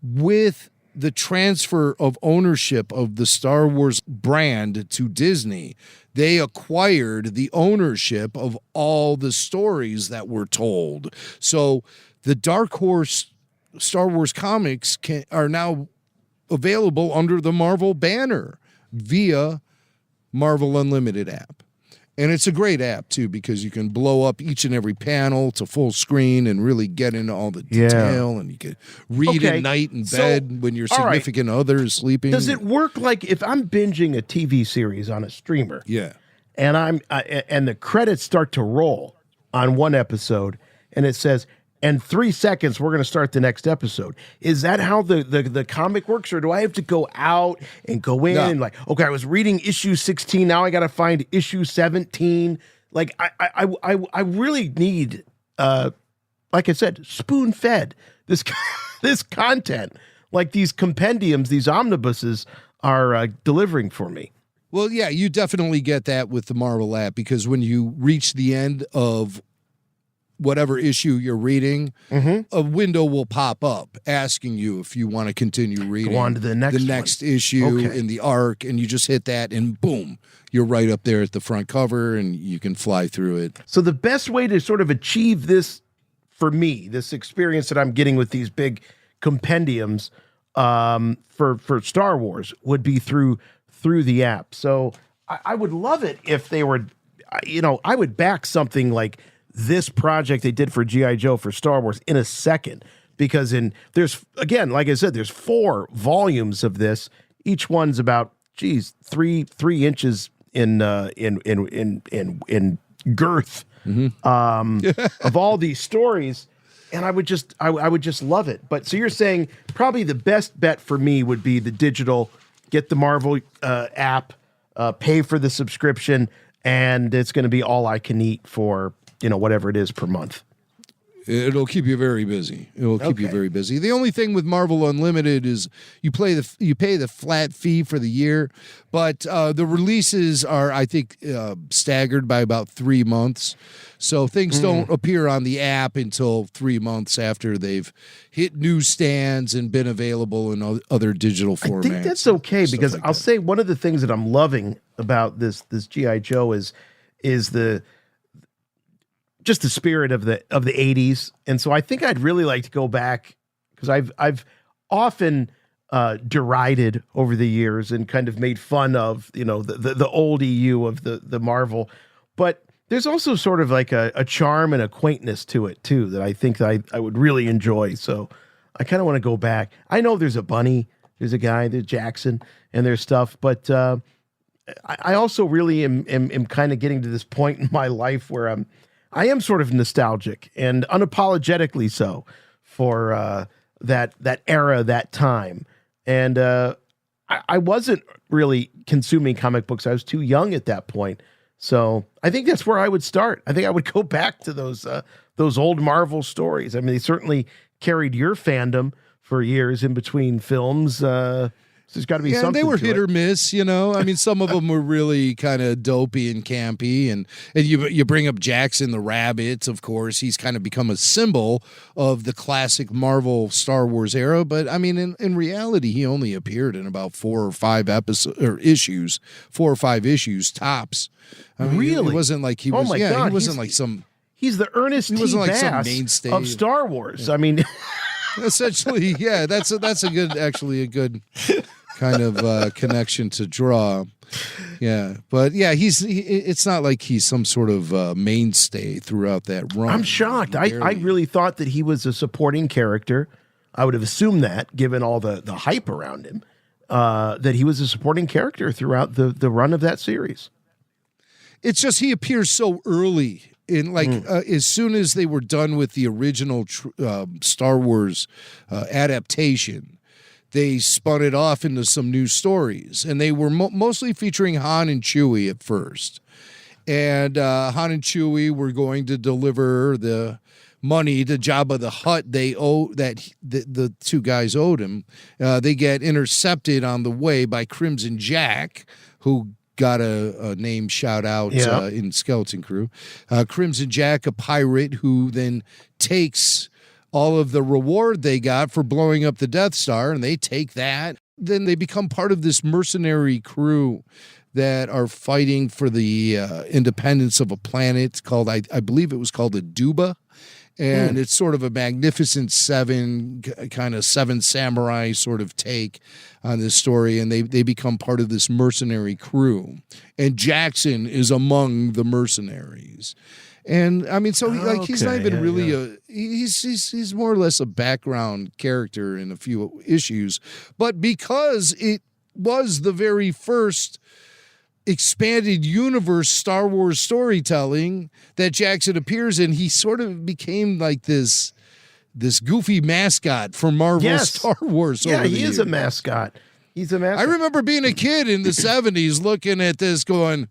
with the transfer of ownership of the Star Wars brand to Disney, they acquired the ownership of all the stories that were told. So the Dark Horse Star Wars comics are now available under the Marvel banner via Marvel Unlimited app. And it's a great app, too, because you can blow up each and every panel to full screen and really get into all the detail. And you can read at night in bed when your significant other is sleeping. Does it work like if I'm binging a TV series on a streamer? Yeah. And and the credits start to roll on one episode, and it says, "In 3 seconds, we're going to start the next episode." Is that how the comic works, or do I have to go out and go in and like, okay, I was reading issue 16, now I got to find issue 17? Like, I really need, like I said, spoon-fed this this content. Like these compendiums, these omnibuses are delivering for me. Well, yeah, you definitely get that with the Marvel app, because when you reach the end of whatever issue you're reading, a window will pop up asking you if you want to continue reading. Go on to the next issue in the arc, and you just hit that, and boom, you're right up there at the front cover, and you can fly through it. So the best way to sort of achieve this, for me, this experience that I'm getting with these big compendiums for Star Wars would be through the app. So I would love it if they were, I would back something like this project they did for G.I. Joe for Star Wars in a second, because there's, again, like I said, there's 4 volumes of this. Each one's about, 3 inches in girth of all these stories. And I would just love it. But so you're saying probably the best bet for me would be the digital, get the Marvel app, pay for the subscription, and it's going to be all I can eat for, whatever it is per month. It'll keep you very busy. It'll keep you very busy. The only thing with Marvel Unlimited is you pay the flat fee for the year, but the releases are, I think, staggered by about 3 months. So things don't appear on the app until 3 months after they've hit newsstands and been available in other digital formats. I think that's okay, because I'll say one of the things that I'm loving about this G.I. Joe is just the spirit of the 80s. And so I think I'd really like to go back, because I've often derided over the years and kind of made fun of, the old EU of the Marvel. But There's also sort of like a charm and a quaintness to it too that I think that I would really enjoy. So I kind of want to go back. I know there's a bunny, there's a guy, there's Jackson, and there's stuff, but I also really am kind of getting to this point in my life where I am sort of nostalgic and unapologetically so for that era, that time. And I wasn't really consuming comic books. I was too young at that point. So I think that's where I would start. I think I would go back to those old Marvel stories. I mean, they certainly carried your fandom for years in between films. So there's got to be something. They were to hit it. or miss, you know. I mean, some of them were really kind of dopey and campy, and you bring up Jackson the Rabbit, of course. He's kind of become a symbol of the classic Marvel Star Wars era. But I mean, in reality, he only appeared in about 4 or 5 issues, 4 or 5 issues tops. I mean, really? It wasn't like he was. Oh my yeah, God, he wasn't like some. He's the Ernest He T. wasn't like some Bass mainstay of Star Wars. I mean, essentially, yeah. That's a good kind of connection to draw. Yeah, but yeah, it's not like he's some sort of mainstay throughout that run. I'm shocked. I really thought that he was a supporting character. I would have assumed that, given all the hype around him, that he was a supporting character throughout the run of that series. It's just he appears so early. In as soon as they were done with the original Star Wars adaptation, they spun it off into some new stories, and they were mostly featuring Han and Chewie at first. And Han and Chewie were going to deliver the money to Jabba the Hutt. They owe that the two guys owed him. They get intercepted on the way by Crimson Jack, who got a name shout out in Skeleton Crew. Crimson Jack, a pirate who then takes all of the reward they got for blowing up the Death Star, and they take that. Then they become part of this mercenary crew that are fighting for the independence of a planet called, I believe it was called Aduba. And it's sort of a Magnificent Seven, kind of Seven Samurai sort of take on this story. And they become part of this mercenary crew. And Jackson is among the mercenaries. And I mean, so he's not even really he's more or less a background character in a few issues. But because it was the very first expanded universe Star Wars storytelling that Jackson appears in, he sort of became like this goofy mascot for Marvel Star Wars. Yeah, he is a mascot. He's a mascot. I remember being a kid in the 70s looking at this going,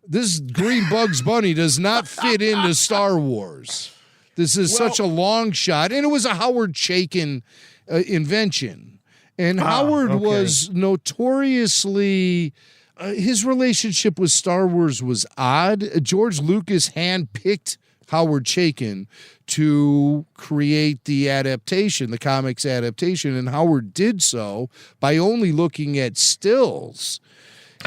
this green Bugs Bunny does not fit into Star Wars. This is such a long shot. And it was a Howard Chaykin invention. And Howard was notoriously... his relationship with Star Wars was odd. George Lucas handpicked Howard Chaykin to create the adaptation, the comics adaptation, and Howard did so by only looking at stills.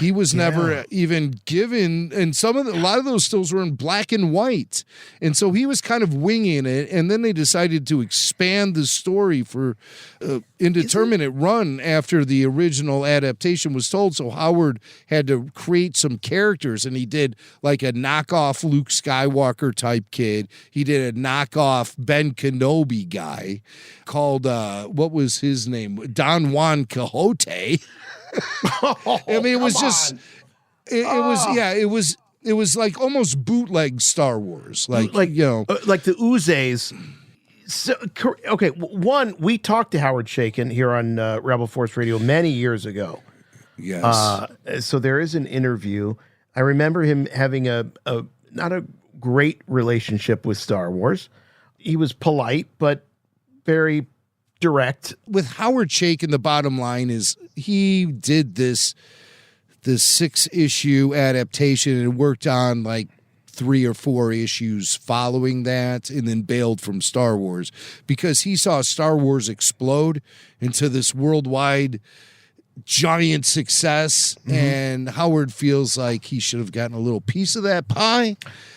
He was never even given, and a lot of those stills were in black and white. And so he was kind of winging it, and then they decided to expand the story for indeterminate run after the original adaptation was told. So Howard had to create some characters, and he did like a knockoff Luke Skywalker type kid. He did a knockoff Ben Kenobi guy called, what was his name? Don Juan Quixote. I mean, it was it was like almost bootleg Star Wars, like the Uzes. So, okay, one, we talked to Howard Chaykin here on Rebel Force Radio many years ago. Yes. So there is an interview. I remember him having a not a great relationship with Star Wars. He was polite, but very direct. With Howard Chaykin, the bottom line is he did this 6-issue adaptation and worked on like 3 or 4 issues following that, and then bailed from Star Wars because he saw Star Wars explode into this worldwide giant success, and Howard feels like he should have gotten a little piece of that pie.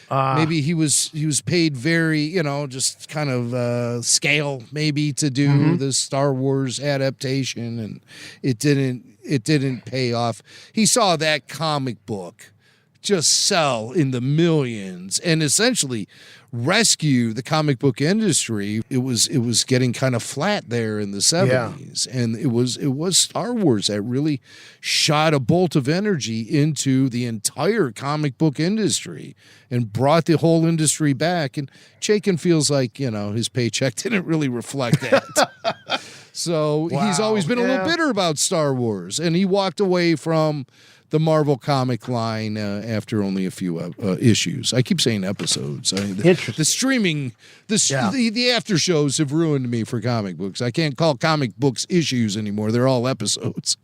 Maybe he was paid very, just kind of scale maybe to do the Star Wars adaptation, and it didn't pay off. He saw that comic book just sell in the millions and essentially rescue the comic book industry. It was getting kind of flat there in the 70s. And it was Star Wars that really shot a bolt of energy into the entire comic book industry and brought the whole industry back. And Chaykin feels like, his paycheck didn't really reflect that. So he's always been a little bitter about Star Wars, and he walked away from the Marvel comic line after only a few issues. I keep saying episodes. The streaming, the after shows have ruined me for comic books. I can't call comic books issues anymore. They're all episodes.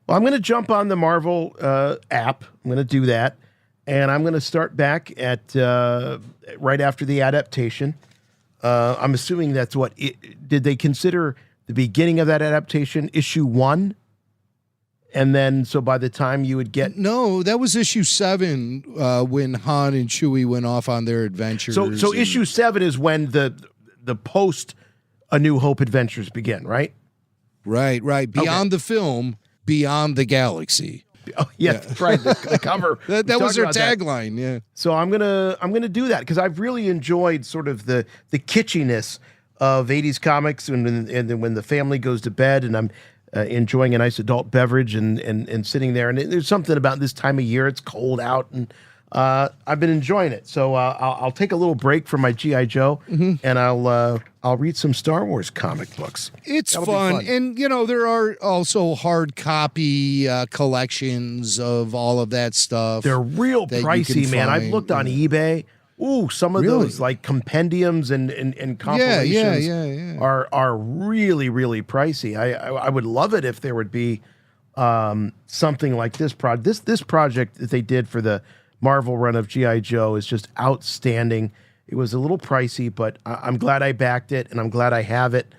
Well, I'm going to jump on the Marvel app. I'm going to do that, and I'm going to start back at right after the adaptation. I'm assuming that's what did they consider the beginning of that adaptation issue 1? And then, so by the time you would get... No, that was issue 7 when Han and Chewie went off on their adventures. So issue 7 is when the post A New Hope adventures begin, right? Right. Beyond the film, beyond the galaxy. Oh, that's right. The cover. that was their tagline, yeah. So I'm gonna do that because I've really enjoyed sort of the kitschiness of 80s comics, and then when the family goes to bed and I'm enjoying a nice adult beverage and sitting there, and there's something about this time of year. It's cold out, and I've been enjoying it. So I'll take a little break from my G.I. Joe, and I'll read some Star Wars comic books. It's fun. And there are also hard copy collections of all of that stuff. They're real pricey, man. I've looked on eBay. Ooh, some of those like compendiums and compilations are really, really pricey. I would love it if there would be something like this project. This project that they did for the Marvel run of G.I. Joe is just outstanding. It was a little pricey, but I'm glad I backed it, and I'm glad I have it.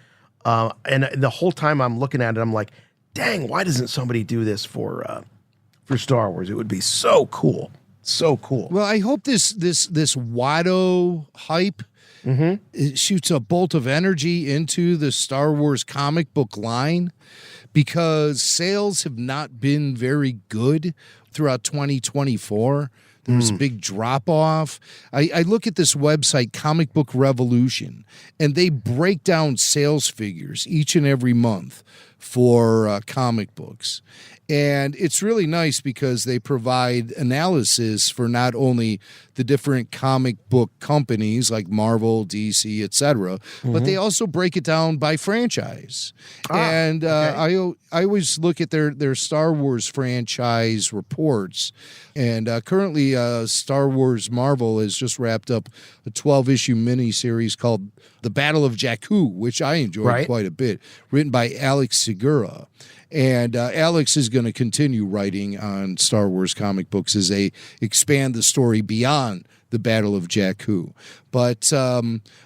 And the whole time I'm looking at it, I'm like, dang, why doesn't somebody do this for Star Wars? It would be so cool. So cool. Well, I hope this Watto hype it shoots a bolt of energy into the Star Wars comic book line, because sales have not been very good throughout 2024. There was a big drop-off. I look at this website, Comic Book Revolution, and they break down sales figures each and every month for comic books. And it's really nice because they provide analysis for not only the different comic book companies like Marvel, DC, etc., but they also break it down by franchise. I always look at their Star Wars franchise reports. And currently, Star Wars Marvel has just wrapped up a 12-issue miniseries called The Battle of Jakku, which I enjoyed quite a bit, written by Alex Segura. And Alex is going to continue writing on Star Wars comic books as they expand the story beyond the Battle of Jakku. But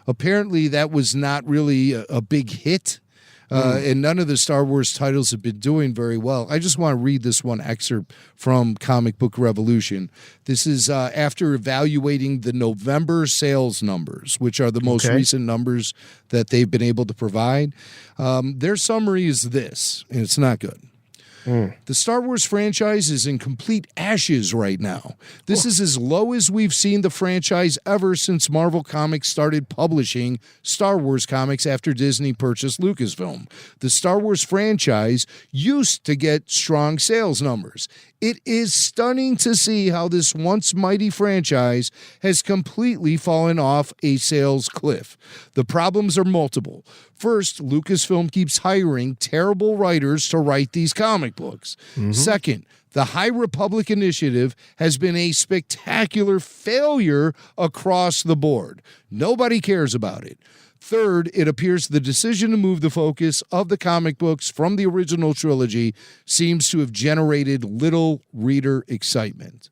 apparently that was not really a big hit. And none of the Star Wars titles have been doing very well. I just want to read this one excerpt from Comic Book Revolution. This is after evaluating the November sales numbers, which are the most recent numbers that they've been able to provide. Their summary is this, and it's not good. The Star Wars franchise is in complete ashes right now. This is as low as we've seen the franchise ever since Marvel Comics started publishing Star Wars comics after Disney purchased Lucasfilm. The Star Wars franchise used to get strong sales numbers. It is stunning to see how this once mighty franchise has completely fallen off a sales cliff. The problems are multiple. First, Lucasfilm keeps hiring terrible writers to write these comic books. Second, the High Republic Initiative has been a spectacular failure across the board. Nobody cares about it. Third, it appears the decision to move the focus of the comic books from the original trilogy seems to have generated little reader excitement.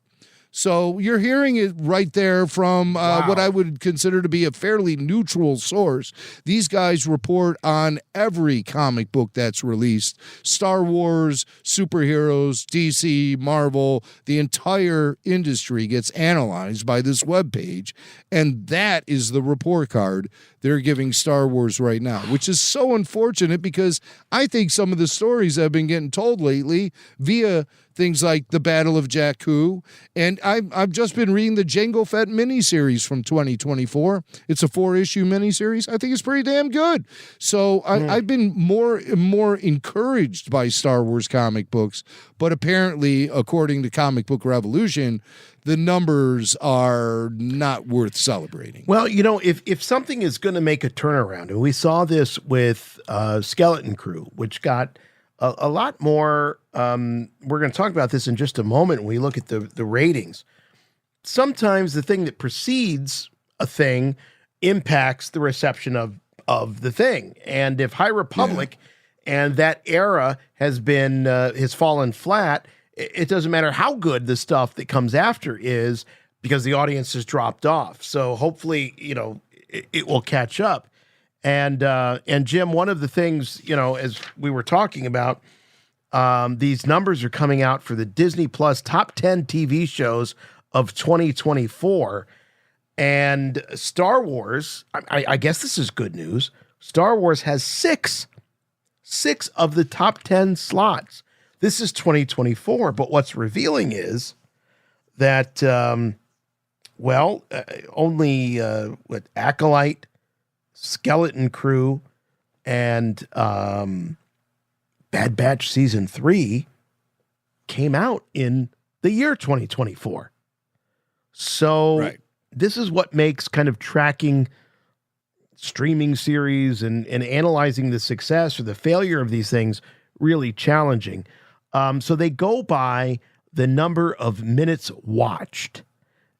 So you're hearing it right there from what I would consider to be a fairly neutral source. These guys report on every comic book that's released. Star Wars, superheroes, DC, Marvel, the entire industry gets analyzed by this webpage. And that is the report card they're giving Star Wars right now, which is so unfortunate because I think some of the stories that have been getting told lately via things like the Battle of Jakku. And I've just been reading the Jango Fett miniseries from 2024. It's a 4-issue miniseries. I think it's pretty damn good. So I've been more and more encouraged by Star Wars comic books. But apparently, according to Comic Book Revolution, the numbers are not worth celebrating. Well, you know, if something is going to make a turnaround, and we saw this with Skeleton Crew, which got a lot more, we're going to talk about this in just a moment when we look at the ratings. Sometimes the thing that precedes a thing impacts the reception of the thing. And if High Republic and that era has fallen flat, it doesn't matter how good the stuff that comes after is, because the audience has dropped off. So hopefully, you know, it will catch up. And Jim, one of the things, you know, as we were talking about, these numbers are coming out for the Disney Plus top 10 TV shows of 2024. And Star Wars, I guess this is good news. Star Wars has six of the top 10 slots. This is 2024, but what's revealing is that, only Acolyte, Skeleton Crew, and Bad Batch Season 3 came out in the year 2024. So this is what makes kind of tracking streaming series and analyzing the success or the failure of these things really challenging. So they go by the number of minutes watched.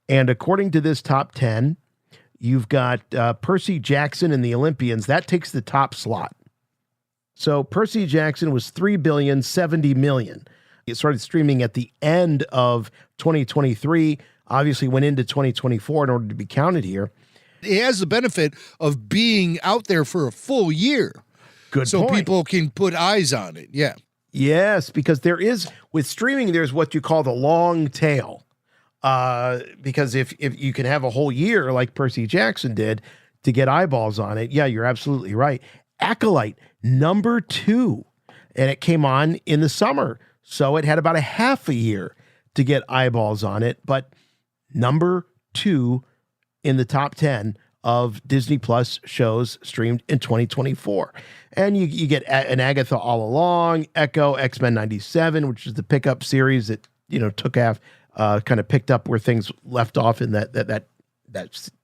And according to this top 10, you've got Percy Jackson and the Olympians. That takes the top slot. So Percy Jackson was $3.07 billion. It started streaming at the end of 2023, obviously went into 2024 in order to be counted here. It has the benefit of being out there for a full year. Good so point. People can put eyes on it. Yeah. Yes, because there is, with streaming, there's what you call the long tail. Because if you can have a whole year like Percy Jackson did to get eyeballs on it, yeah, you're absolutely right. Acolyte, number 2, and it came on in the summer, so it had about a half a year to get eyeballs on it, but number 2 in the top 10 of Disney Plus shows streamed in 2024. And you get an Agatha All Along, Echo, X-Men 97, which is the pickup series that, you know, kind of picked up where things left off in that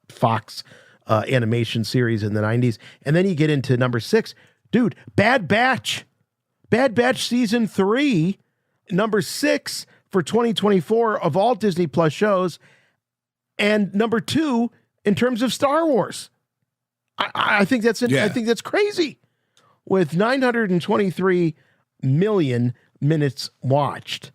Fox animation series in the 90s. And then you get into number 6. Dude, Bad Batch Season 3, number 6 for 2024 of all Disney Plus shows, and number 2 in terms of Star Wars. I think that's I think that's crazy. With 923 million minutes watched.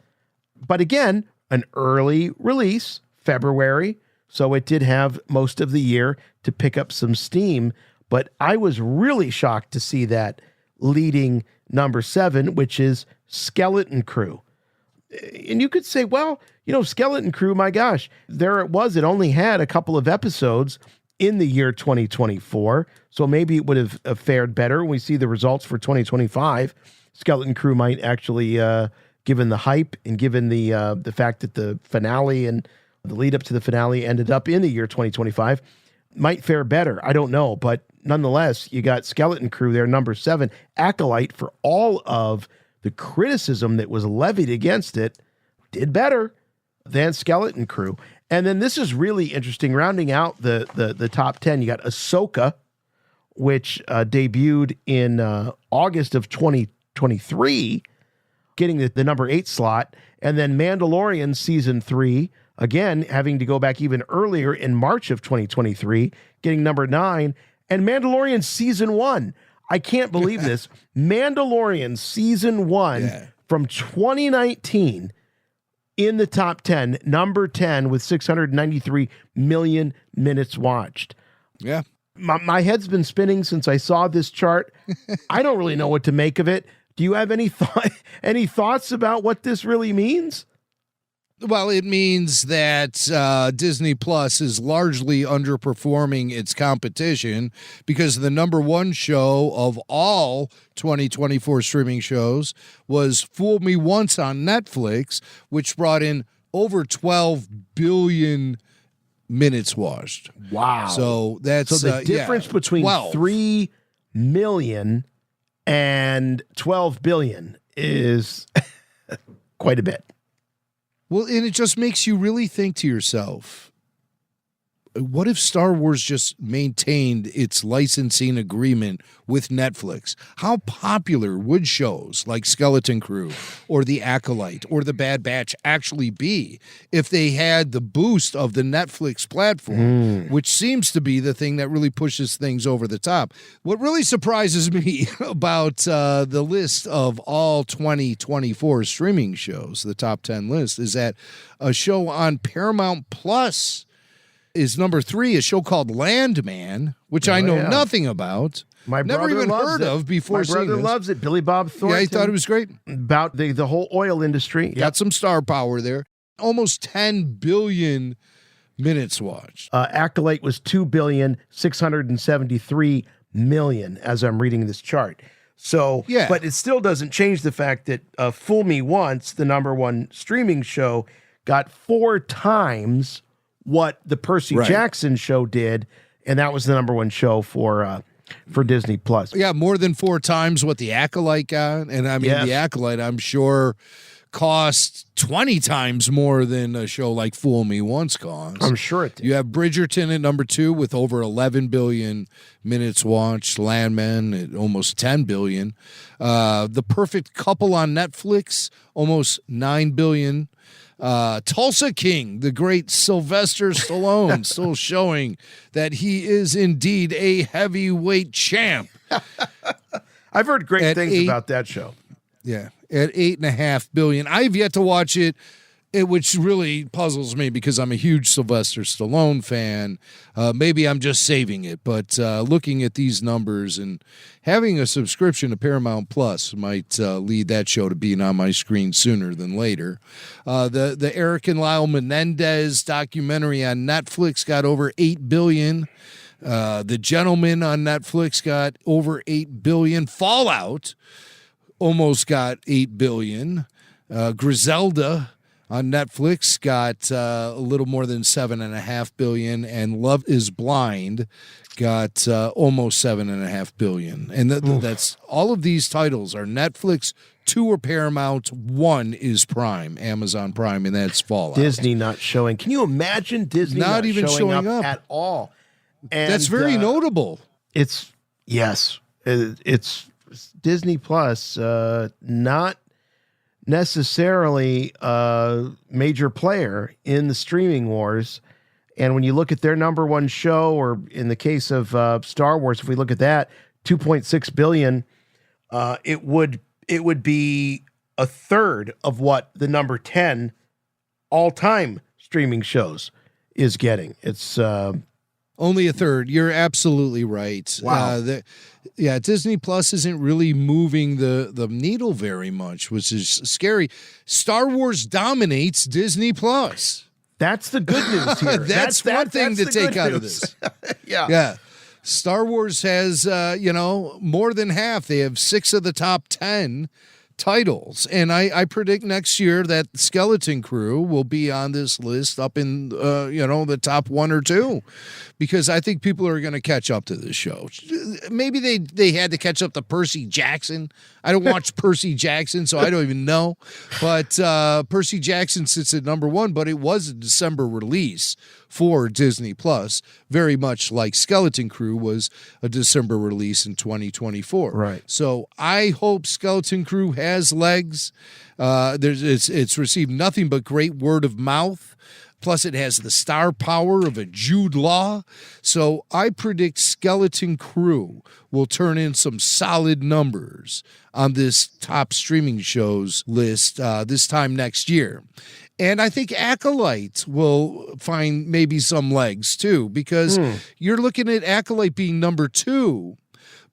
But again, an early release, February, so it did have most of the year to pick up some steam. But I was really shocked to see that leading number 7, which is Skeleton Crew. And you could say, well, you know, Skeleton Crew, my gosh, there it was. It only had a couple of episodes in the year 2024. So maybe it would have fared better when we see the results for 2025. Skeleton Crew might actually, given the hype and given the fact that the finale and the lead up to the finale ended up in the year 2025, might fare better. I don't know. But nonetheless, you got Skeleton Crew there, number 7. Acolyte, for all of the criticism that was levied against it, did better than Skeleton Crew. And then this is really interesting. Rounding out the top 10, you got Ahsoka, which debuted in August of 2023, getting the number 8 slot. And then Mandalorian Season 3, again, having to go back even earlier in March of 2023, getting number 9. And Mandalorian Season 1. I can't believe this. Mandalorian Season 1 from 2019 in the top 10, number 10 with 693 million minutes watched. Yeah. My head's been spinning since I saw this chart. I don't really know what to make of it. Do you have any thoughts about what this really means? Well, it means that Disney Plus is largely underperforming its competition because the number one show of all 2024 streaming shows was Fool Me Once on Netflix, which brought in over 12 billion minutes watched. Wow. So that's so the difference between 3 million and 12 billion is quite a bit. Well, and it just makes you really think to yourself, what if Star Wars just maintained its licensing agreement with Netflix? How popular would shows like Skeleton Crew or The Acolyte or The Bad Batch actually be if they had the boost of the Netflix platform, which seems to be the thing that really pushes things over the top? What really surprises me about the list of all 2024 streaming shows, the top 10 list, is that a show on Paramount Plus is number 3, a show called Landman, which I know nothing about. My never even heard of before seeing this. My brother loves it. Billy Bob Thornton. Yeah, he thought it was great. About the whole oil industry. Got some star power there. Almost 10 billion minutes watched. Acolyte was 2,673,000,000 as I'm reading this chart. So, yeah. But it still doesn't change the fact that Fool Me Once, the number one streaming show, got 4 times what the Percy Jackson show did, and that was the number one show for Disney Plus. Yeah, more than 4 times what the Acolyte got, and I mean the Acolyte, I'm sure, cost 20 times more than a show like Fool Me Once cost. I'm sure it did. You have Bridgerton at number 2 with over 11 billion minutes watched. Landman at almost 10 billion. The Perfect Couple on Netflix, almost 9 billion. Tulsa King, the great Sylvester Stallone, still showing that he is indeed a heavyweight champ. I've heard great things about that show. Yeah, at 8.5 billion. I've yet to watch it, which really puzzles me because I'm a huge Sylvester Stallone fan. Maybe I'm just saving it, but looking at these numbers and having a subscription to Paramount Plus might lead that show to being on my screen sooner than later. The Eric and Lyle Menendez documentary on Netflix got over 8 billion. The Gentleman on Netflix got over 8 billion. Fallout almost got 8 billion. Griselda on Netflix got a little more than 7.5 billion, and Love is Blind got almost 7.5 billion. And that's all of these titles are Netflix, 2 are Paramount, 1 is Prime, Amazon Prime, and that's Fallout. Disney not showing. Can you imagine Disney not even showing up at all? And that's very notable. It's Disney Plus, not necessarily a major player in the streaming wars. And when you look at their number one show, or in the case of Star Wars, if we look at that, 2.6 billion, it would be a third of what the number 10 all-time streaming shows is getting. It's only a third. You're absolutely right. Wow. Disney Plus isn't really moving the needle very much, which is scary. Star Wars dominates Disney Plus. That's the good news here. that's one thing to take out of this. Yeah. Star Wars has, more than half. They have 6 of the top 10 titles. And I predict next year that Skeleton Crew will be on this list up in, the top 1 or 2, because I think people are going to catch up to this show. Maybe they had to catch up to Percy Jackson. I don't watch Percy Jackson, so I don't even know. But Percy Jackson sits at number 1, but it was a December release for Disney Plus, very much like Skeleton Crew was a December release in 2024. Right. So I hope Skeleton Crew has legs. It's received nothing but great word of mouth. Plus, it has the star power of a Jude Law. So I predict Skeleton Crew will turn in some solid numbers on this top streaming shows list this time next year. And I think Acolyte will find maybe some legs too, because you're looking at Acolyte being number 2,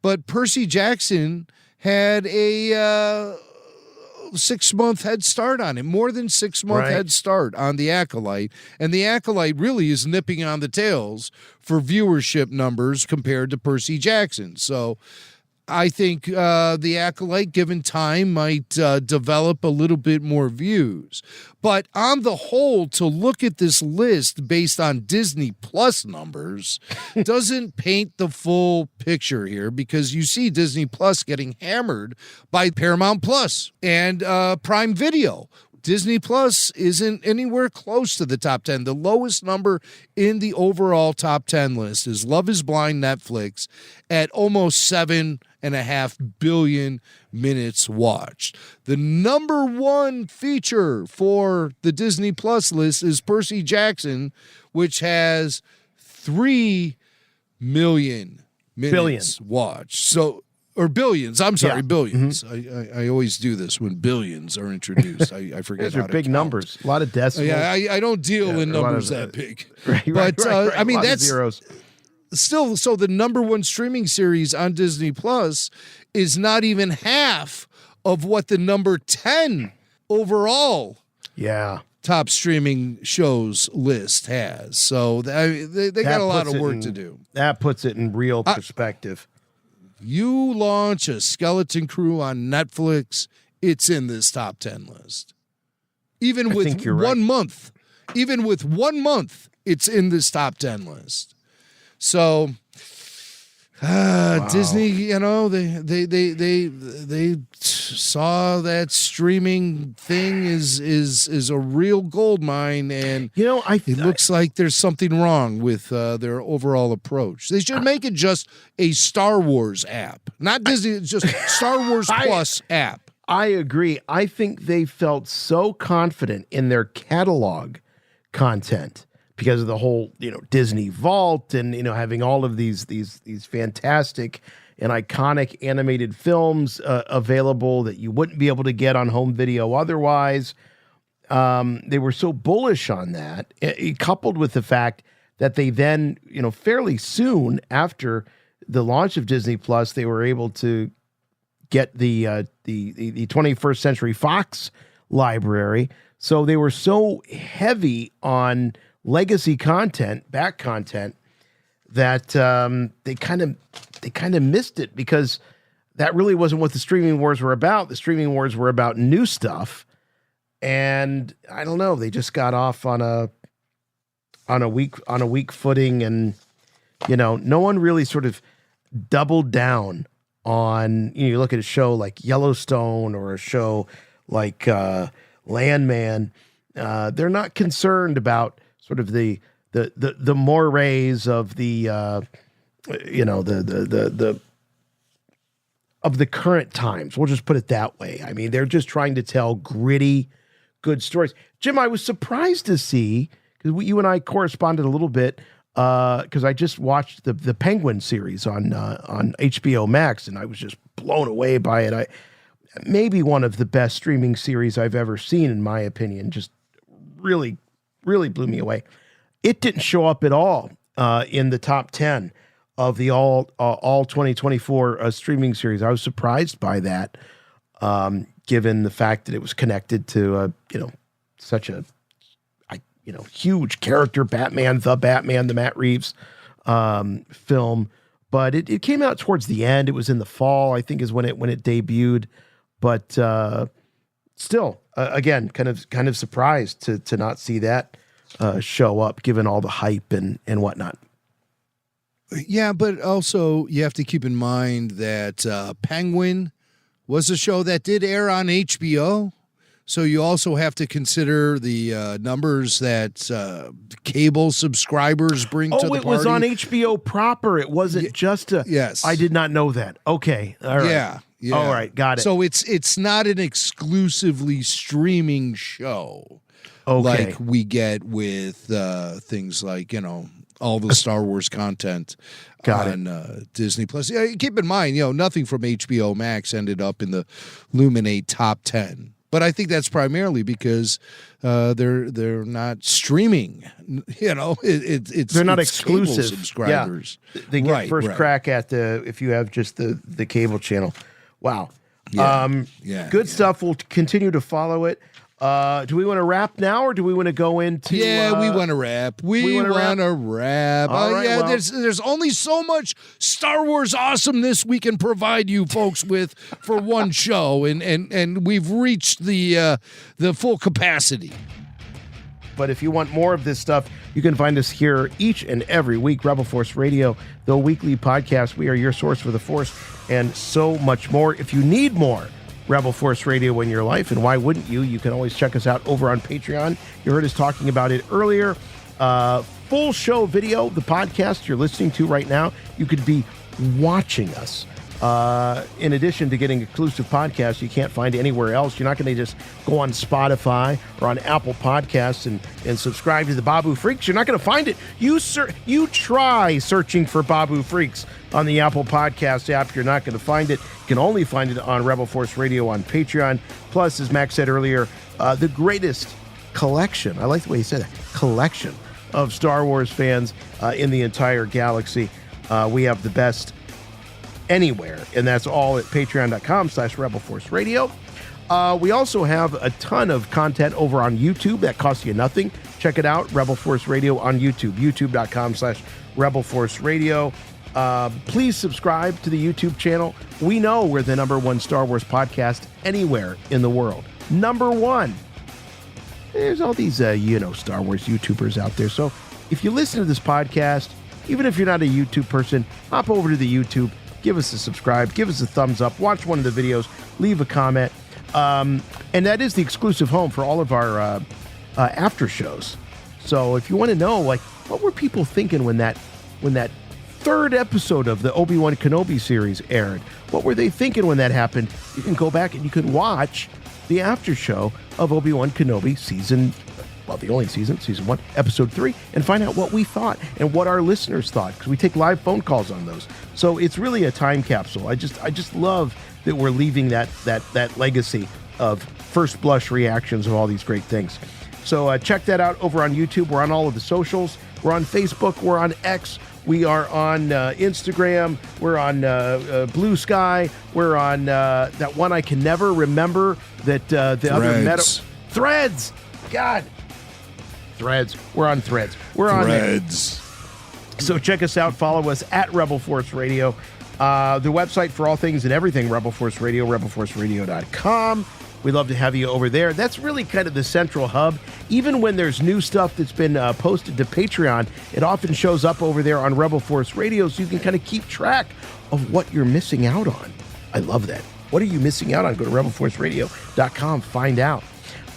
but Percy Jackson had a 6-month head start on it, more than 6-month Right. head start on The Acolyte. And The Acolyte really is nipping on the tails for viewership numbers compared to Percy Jackson. So I think The Acolyte, given time, might develop a little bit more views. But on the whole, to look at this list based on Disney Plus numbers doesn't paint the full picture here, because you see Disney Plus getting hammered by Paramount Plus and Prime Video. Disney Plus isn't anywhere close to the top 10. The lowest number in the overall top 10 list is Love is Blind Netflix at almost 7.5 billion minutes watched. The number one feature for the Disney Plus list is Percy Jackson, which has 3 million minutes watched. So, or billions. I'm sorry, billions. I always do this when billions are introduced. I forget. Those are big numbers. A lot of decimals. Yeah, I don't deal in numbers that big. Right, but I mean, that's zeros. Still, so the number one streaming series on Disney Plus is not even half of what the number 10 overall top streaming shows list has. So they got a lot of work to do. That puts it in real perspective. You launch a Skeleton Crew on Netflix, it's in this top 10 list. Even with 1 month, it's in this top 10 list. So Disney, you know, they saw that streaming thing is a real gold mine, and you know, it looks like there's something wrong with their overall approach. They should make it just a Star Wars app, not Disney. It's just Star Wars Plus app. I agree. I think they felt so confident in their catalog content, because of the whole, you know, Disney Vault and, you know, having all of these fantastic and iconic animated films available that you wouldn't be able to get on home video otherwise. They were so bullish on that, coupled with the fact that they then, you know, fairly soon after the launch of Disney Plus, they were able to get the 21st Century Fox library. So they were so heavy on legacy content, back content, that they kind of missed it, because that really wasn't what the streaming wars were about. The streaming wars were about new stuff, and I don't know, they just got off on a weak footing, and you know, no one really sort of doubled down on, you know, you look at a show like Yellowstone or a show like Landman, they're not concerned about sort of the mores of the of the current times. We'll just put it that way. I mean, they're just trying to tell gritty, good stories. Jim, I was surprised to see, because you and I corresponded a little bit, because I just watched the Penguin series on HBO Max, and I was just blown away by it. Maybe one of the best streaming series I've ever seen, in my opinion. Just really blew me away. It didn't show up at all in the top 10 of the all 2024 streaming series. I was surprised by that, given the fact that it was connected to such a huge character, the Matt Reeves film. But it came out towards the end. It was in the fall, I think, is when it debuted. But still, again, kind of surprised to not see that show up, given all the hype and whatnot. Yeah, but also you have to keep in mind that Penguin was a show that did air on HBO. So you also have to consider the numbers that cable subscribers bring to the party. Oh, it was on HBO proper. It wasn't just a... Yes. I did not know that. Okay. All right. Yeah. All right. Got it. So it's not an exclusively streaming show okay, like we get with things like, all the Star Wars content on Disney Plus. Yeah, keep in mind, nothing from HBO Max ended up in the Luminate top 10. But I think that's primarily because they're not streaming. They're not exclusive subscribers. Yeah. They get first crack at if you have just the cable channel. Wow. Good stuff. We'll continue to follow it. Do we want to wrap now, or do we want to go into? Yeah, we want to wrap. We want to wrap. All right, well, there's only so much Star Wars awesome this we can provide you folks with for one show, and we've reached the full capacity. But if you want more of this stuff, you can find us here each and every week. Rebel Force Radio, the weekly podcast. We are your source for the Force and so much more. If you need more Rebel Force Radio in your life, and why wouldn't you? You can always check us out over on Patreon. You heard us talking about it earlier. Full show video, the podcast you're listening to right now. You could be watching us. In addition to getting exclusive podcasts you can't find anywhere else. You're not going to just go on Spotify or on Apple Podcasts and subscribe to the Babu Freaks. You're not going to find it. You try searching for Babu Freaks on the Apple Podcast app. You're not going to find it. You can only find it on Rebel Force Radio on Patreon. Plus, as Max said earlier, the greatest collection, I like the way he said that, collection of Star Wars fans in the entire galaxy. We have the best anywhere, and that's all at patreon.com/Rebel Force Radio. We also have a ton of content over on YouTube that costs you nothing. Check it out, Rebel Force Radio on YouTube, youtube.com/Rebel Force Radio. Please subscribe to the YouTube channel. We know we're the #1 Star Wars podcast anywhere in the world. #1. There's all these, Star Wars YouTubers out there. So if you listen to this podcast, even if you're not a YouTube person, hop over to the YouTube. Give us a subscribe, give us a thumbs up, watch one of the videos, leave a comment. And that is the exclusive home for all of our after shows. So if you want to know, like, what were people thinking when that third episode of the Obi-Wan Kenobi series aired? What were they thinking when that happened? You can go back and you can watch the after show of Obi-Wan Kenobi the only season 1, episode 3, and find out what we thought and what our listeners thought, because we take live phone calls on those. So it's really a time capsule. I just love that we're leaving that legacy of first blush reactions of all these great things. So check that out over on YouTube. We're on all of the socials. We're on Facebook. We're on X. We are on Instagram. We're on Blue Sky. We're on that one I can never remember. That the other meta Threads. God. Threads. We're on Threads. We're on Threads. So check us out. Follow us at Rebel Force Radio. The website for all things and everything, Rebel Force Radio, rebelforceradio.com. We'd love to have you over there. That's really kind of the central hub. Even when there's new stuff that's been posted to Patreon, it often shows up over there on Rebel Force Radio, so you can kind of keep track of what you're missing out on. I love that. What are you missing out on? Go to rebelforceradio.com. Find out.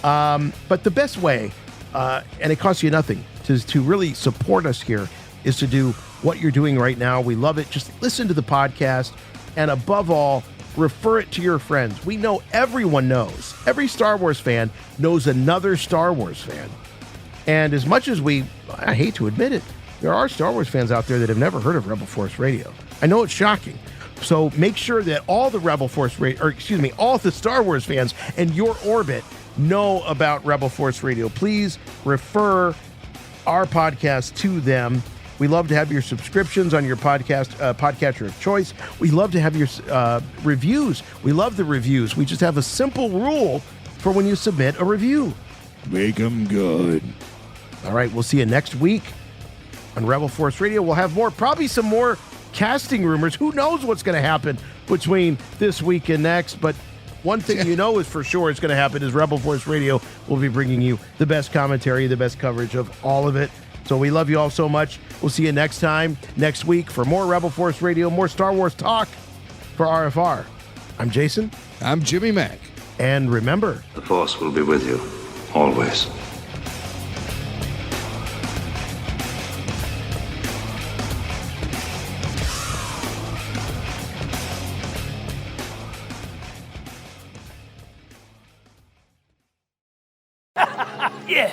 But the best way, and it costs you nothing, to really support us here is to do what you're doing right now. We love it. Just listen to the podcast, and above all, refer it to your friends. We know everyone knows. Every Star Wars fan knows another Star Wars fan. And as much as I hate to admit it, there are Star Wars fans out there that have never heard of Rebel Force Radio. I know it's shocking. So make sure that all the all the Star Wars fans in your orbit know about Rebel Force Radio. Please refer our podcast to them. We love to have your subscriptions on your podcatcher of choice. We love to have your reviews. We love the reviews. We just have a simple rule for when you submit a review. Make them good. All right, we'll see you next week on Rebel Force Radio. We'll have probably some more casting rumors. Who knows what's going to happen between this week and next, but one thing you know is for sure it's going to happen is Rebel Force Radio will be bringing you the best commentary, the best coverage of all of it. So we love you all so much. We'll see you next week, for more Rebel Force Radio, more Star Wars talk for RFR. I'm Jason. I'm Jimmy Mack. And remember, the Force will be with you, always. Yeah.